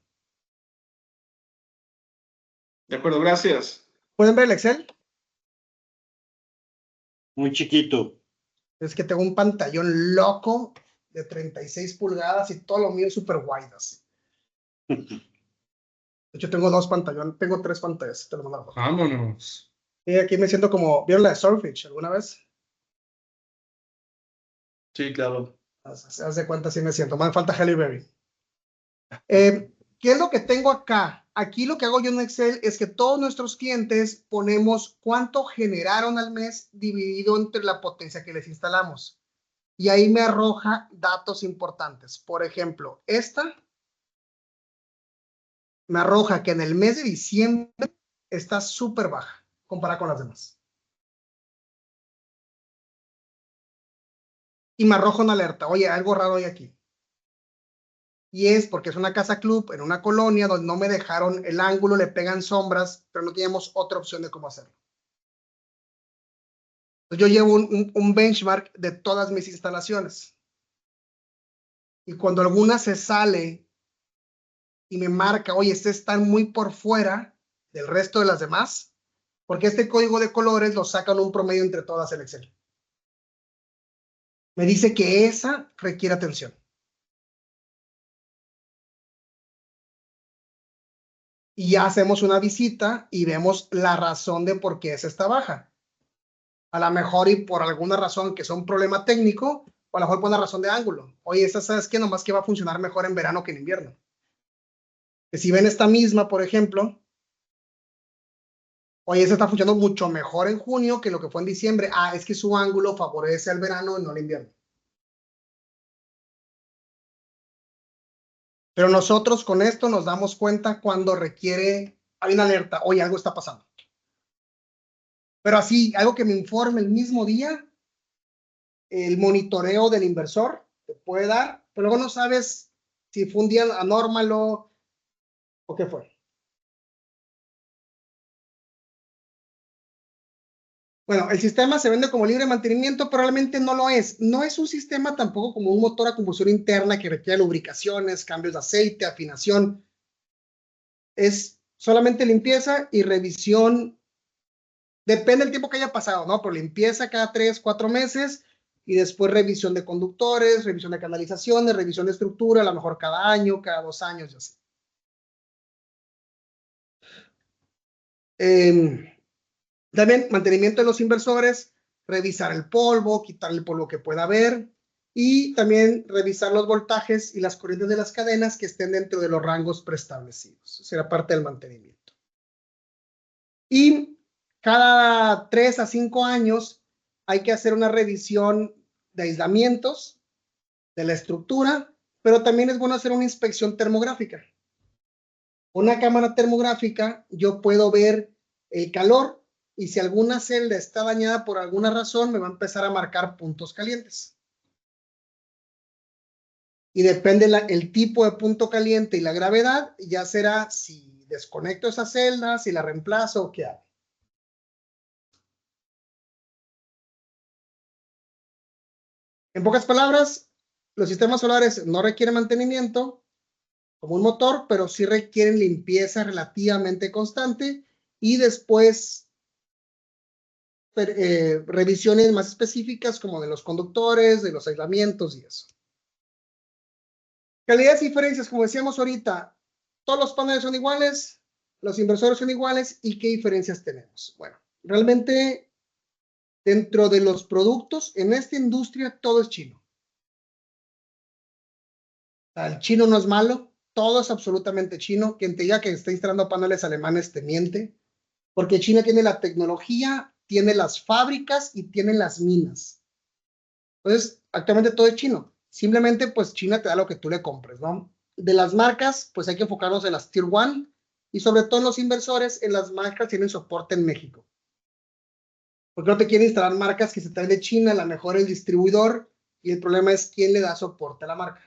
Speaker 9: De acuerdo, gracias.
Speaker 1: ¿Pueden ver el Excel?
Speaker 6: Muy chiquito.
Speaker 1: Es que tengo un pantallón loco de 36 pulgadas y todo lo mío es super wide así. De hecho, tengo 2 pantallones, tengo 3 pantallas. Te lo mando.
Speaker 7: Vámonos.
Speaker 1: Y aquí me siento como, ¿vieron la de Surfitch alguna vez?
Speaker 3: Sí, claro.
Speaker 1: Haz de cuenta, así me siento. Me falta Halle Berry. ¿Qué es lo que tengo acá? Aquí lo que hago yo en Excel es que todos nuestros clientes ponemos cuánto generaron al mes dividido entre la potencia que les instalamos. y ahí me arroja datos importantes. Por ejemplo, esta me arroja que en el mes de diciembre está súper baja comparada con las demás. Y me arroja una alerta. Oye, algo raro hay aquí. Y es porque es una casa club en una colonia donde no me dejaron el ángulo, le pegan sombras, pero no teníamos otra opción de cómo hacerlo. Entonces yo llevo un benchmark de todas mis instalaciones. Y cuando alguna se sale y me marca, oye, este está muy por fuera del resto de las demás, porque este código de colores lo sacan un promedio entre todas en Excel. Me dice que esa requiere atención. Y ya hacemos una visita y vemos la razón de por qué esa está baja. A lo mejor y por alguna razón que es un problema técnico, o a lo mejor por una razón de ángulo. Oye, esa sabes que nomás que va a funcionar mejor en verano que en invierno. Que si ven esta misma, por ejemplo, oye, esa está funcionando mucho mejor en junio que lo que fue en diciembre. Ah, es que su ángulo favorece al verano y no al invierno. Pero nosotros con esto nos damos cuenta cuando requiere, hay una alerta, oye, algo está pasando. Pero así, algo que me informe el mismo día, el monitoreo del inversor te puede dar, pero luego no sabes si fue un día anómalo o qué fue. Bueno, el sistema se vende como libre mantenimiento, pero realmente no lo es. No es un sistema tampoco como un motor a combustión interna que requiere lubricaciones, cambios de aceite, afinación. Es solamente limpieza y revisión. Depende del tiempo que haya pasado, ¿no? Pero limpieza cada 3, 4 meses y después revisión de conductores, revisión de canalizaciones, revisión de estructura, a lo mejor cada año, cada 2 años, ya sé. También mantenimiento de los inversores, revisar el polvo, quitar el polvo que pueda haber y también revisar los voltajes y las corrientes de las cadenas que estén dentro de los rangos preestablecidos. Será parte del mantenimiento. Y cada 3 a 5 años hay que hacer una revisión de aislamientos de la estructura, pero también es bueno hacer una inspección termográfica. Una cámara termográfica, yo puedo ver el calor y si alguna celda está dañada por alguna razón, me va a empezar a marcar puntos calientes. Y depende el tipo de punto caliente y la gravedad, ya será si desconecto esa celda, si la reemplazo o qué hago. En pocas palabras, los sistemas solares no requieren mantenimiento como un motor, pero sí requieren limpieza relativamente constante y después revisiones más específicas como de los conductores, de los aislamientos y eso. Calidades y diferencias, como decíamos ahorita, todos los paneles son iguales, los inversores son iguales y qué diferencias tenemos. Bueno, realmente dentro de los productos en esta industria todo es chino. El chino no es malo, todo es absolutamente chino. Quien te diga que está instalando paneles alemanes te miente, porque China tiene la tecnología, tiene las fábricas y tiene las minas. Entonces, actualmente todo es chino. Simplemente, pues China te da lo que tú le compres, ¿no? De las marcas, pues hay que enfocarnos en las Tier 1 y sobre todo en los inversores, en las marcas que tienen soporte en México. Porque no te quieren instalar marcas que se traen de China, a lo mejor el distribuidor, y el problema es quién le da soporte a la marca.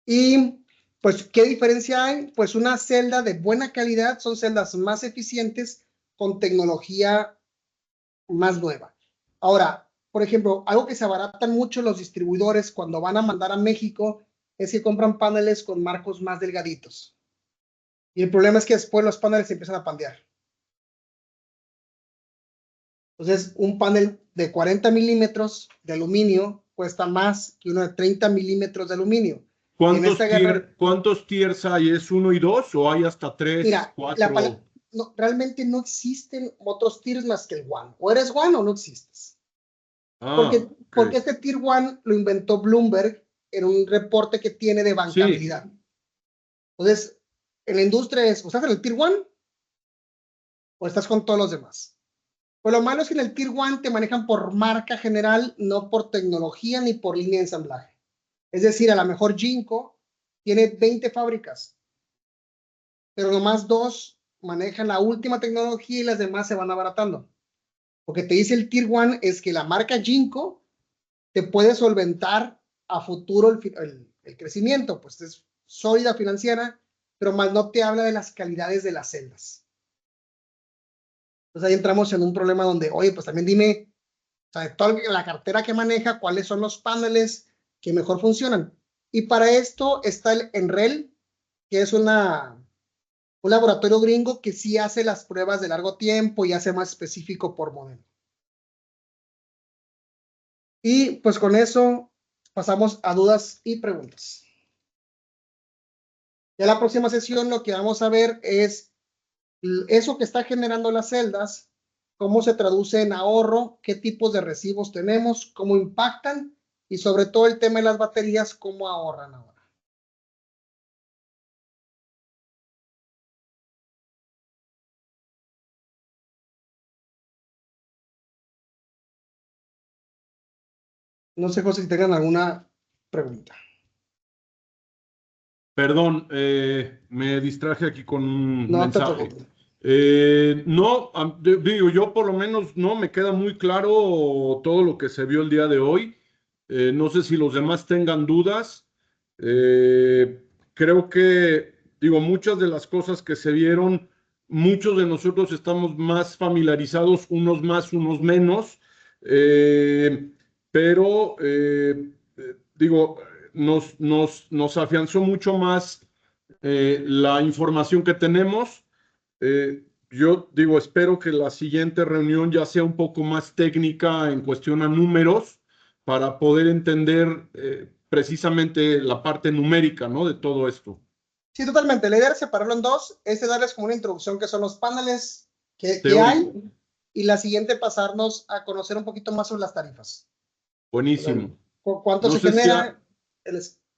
Speaker 1: Y pues, ¿qué diferencia hay? Pues una celda de buena calidad son celdas más eficientes con tecnología más nueva. Ahora, por ejemplo, algo que se abaratan mucho los distribuidores cuando van a mandar a México es que compran paneles con marcos más delgaditos. Y el problema es que después los paneles se empiezan a pandear. Entonces, un panel de 40 milímetros de aluminio cuesta más que uno de 30 milímetros de aluminio.
Speaker 2: ¿Cuántos tiers hay? ¿Es 1 y 2 o hay hasta 3,
Speaker 1: Mira,
Speaker 2: 4?
Speaker 1: No, realmente no existen otros tiers más que el One. O eres One o no existes. Porque este Tier 1 lo inventó Bloomberg en un reporte que tiene de bancabilidad. Sí. Entonces, en la industria es, ¿o estás en el Tier 1 o estás con todos los demás? Pues lo malo es que en el Tier 1 te manejan por marca general, no por tecnología ni por línea de ensamblaje. Es decir, a lo mejor Jinko tiene 20 fábricas, pero nomás 2 manejan la última tecnología y las demás se van abaratando. Lo que te dice el Tier 1 es que la marca Jinko te puede solventar a futuro el crecimiento, pues es sólida financiera, pero más no te habla de las calidades de las celdas. Entonces ahí entramos en un problema donde, oye, pues también dime, o sea, de toda la cartera que maneja, cuáles son los paneles que mejor funcionan. Y para esto está el Enrel, que es un laboratorio gringo que sí hace las pruebas de largo tiempo y hace más específico por modelo. Y pues con eso pasamos a dudas y preguntas. Ya la próxima sesión lo que vamos a ver es eso que está generando las celdas, cómo se traduce en ahorro, qué tipos de recibos tenemos, cómo impactan y sobre todo el tema de las baterías, cómo ahorran ahora. No sé, José, si tengan alguna pregunta.
Speaker 2: Perdón, me distraje aquí con un
Speaker 1: No te
Speaker 2: mensaje.
Speaker 1: preocupes.
Speaker 2: No, digo, yo por lo menos no me queda muy claro todo lo que se vio el día de hoy. No sé si los demás tengan dudas. Creo que, digo, muchas de las cosas que se vieron, muchos de nosotros estamos más familiarizados, unos más, unos menos. Pero, digo, nos afianzó mucho más la información que tenemos. Yo digo, espero que la siguiente reunión ya sea un poco más técnica en cuestión a números para poder entender precisamente la parte numérica, ¿no? De todo esto.
Speaker 1: Sí, totalmente. La idea era separarlo en dos. Este darles como una introducción que son los paneles que hay y la siguiente pasarnos a conocer un poquito más sobre las tarifas.
Speaker 2: Buenísimo.
Speaker 1: ¿Cuánto
Speaker 2: No
Speaker 1: se
Speaker 2: sé si
Speaker 1: genera?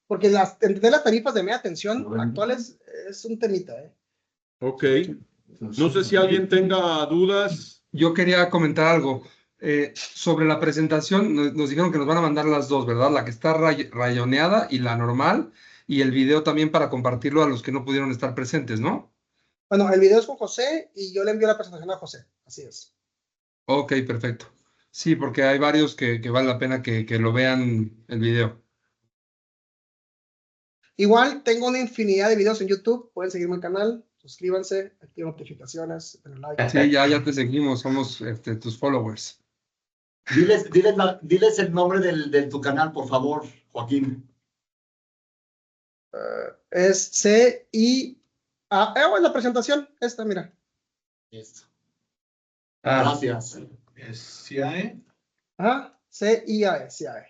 Speaker 1: Porque entender las tarifas de media tensión actuales es un temita, ¿eh?
Speaker 2: Ok. No sé si alguien tenga dudas.
Speaker 7: Yo quería comentar algo. Sobre la presentación, nos dijeron que nos van a mandar las dos, ¿verdad? La que está rayoneada y la normal, y el video también para compartirlo a los que no pudieron estar presentes, ¿no?
Speaker 1: Bueno, el video es con José y yo le envío la presentación a José. Así es.
Speaker 7: Ok, perfecto. Sí, porque hay varios que vale la pena que lo vean el video.
Speaker 1: Igual tengo una infinidad de videos en YouTube. Pueden seguirme el canal, suscríbanse, activen notificaciones, denle like.
Speaker 7: Sí, ya te seguimos, somos tus followers.
Speaker 8: Diles el nombre de tu canal, por favor, Joaquín.
Speaker 1: Es C-I-A. En la presentación, esta, mira.
Speaker 8: Listo. Gracias. ¿CIAE?
Speaker 1: Ajá, C-I-A-E, C-I-A-E.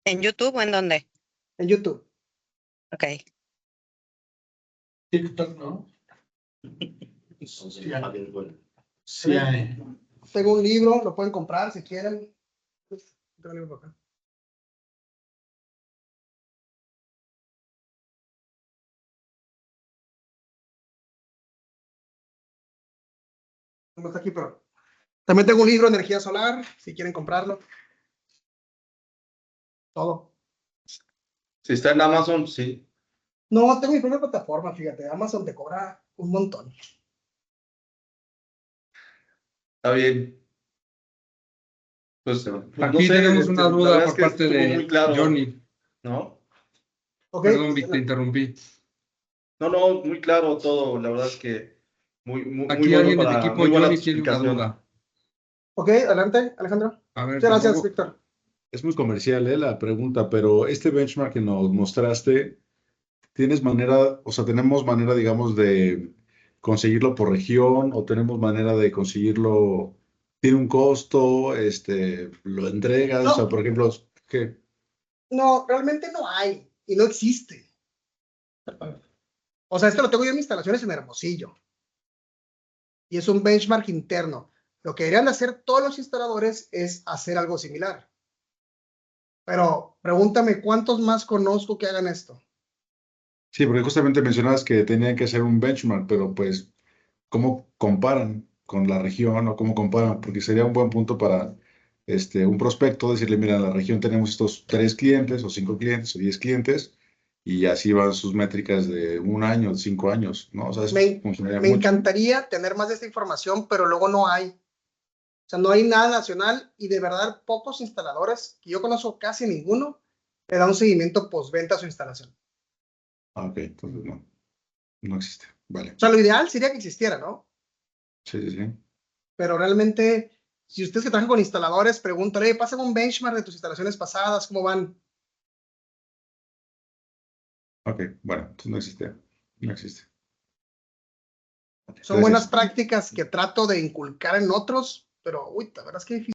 Speaker 10: ¿En YouTube o en dónde?
Speaker 1: En YouTube.
Speaker 10: Ok.
Speaker 8: TikTok, ¿no? CIAE.
Speaker 1: Tengo un libro, lo pueden comprar si quieren. Tengo un libro por acá. No está aquí, pero también tengo un libro, Energía Solar, si quieren comprarlo. Todo.
Speaker 3: Si está en Amazon, sí.
Speaker 1: No, tengo mi propia plataforma, fíjate. Amazon te cobra un montón.
Speaker 3: Está bien. Pues,
Speaker 7: Aquí tenemos una duda por parte de
Speaker 3: muy claro,
Speaker 7: Johnny.
Speaker 3: ¿no?
Speaker 1: Okay.
Speaker 7: Perdón, Vic, te interrumpí.
Speaker 3: No, muy claro todo. La verdad es que muy
Speaker 7: Aquí
Speaker 3: bueno
Speaker 7: alguien del
Speaker 3: para
Speaker 7: equipo
Speaker 3: muy buena
Speaker 7: Johnny tiene una
Speaker 3: explicación.
Speaker 7: duda.
Speaker 1: Ok, adelante, Alejandro.
Speaker 7: A ver,
Speaker 1: Muchas gracias,
Speaker 7: tampoco-
Speaker 1: Víctor.
Speaker 11: Es muy comercial, la pregunta, pero este benchmark que nos mostraste, ¿tienes manera, o sea, tenemos manera, digamos, de conseguirlo por región o tenemos manera de conseguirlo, tiene un costo, lo entregas, o sea, por ejemplo, ¿qué?
Speaker 1: No, realmente no hay y no existe. O sea, esto lo tengo yo en mis instalaciones en Hermosillo. Y es un benchmark interno. Lo que deberían hacer todos los instaladores es hacer algo similar. Pero pregúntame, ¿cuántos más conozco que hagan esto?
Speaker 11: Sí, porque justamente mencionabas que tenían que hacer un benchmark, pero pues, ¿cómo comparan? con la región o cómo comparan, porque sería un buen punto para un prospecto decirle, mira, en la región tenemos estos 3 clientes o 5 clientes o 10 clientes y así van sus métricas de 1 año, 5 años, ¿no? O sea, eso funcionaría
Speaker 1: Me
Speaker 11: mucho.
Speaker 1: encantaría tener más de esta información, pero luego no hay. O sea, no hay nada nacional y de verdad pocos instaladores, que yo conozco casi ninguno, le da un seguimiento postventa a su instalación.
Speaker 11: Ah, ok, entonces no existe. Vale.
Speaker 1: O sea, lo ideal sería que existiera, ¿no?
Speaker 11: Sí, sí, sí.
Speaker 1: Pero realmente, si ustedes que trabajan con instaladores, pregúntale, pasa un benchmark de tus instalaciones pasadas, ¿cómo van?
Speaker 11: Ok, bueno, entonces no existe. No existe.
Speaker 1: Son buenas prácticas que trato de inculcar en otros, pero uy, la verdad es que es difícil.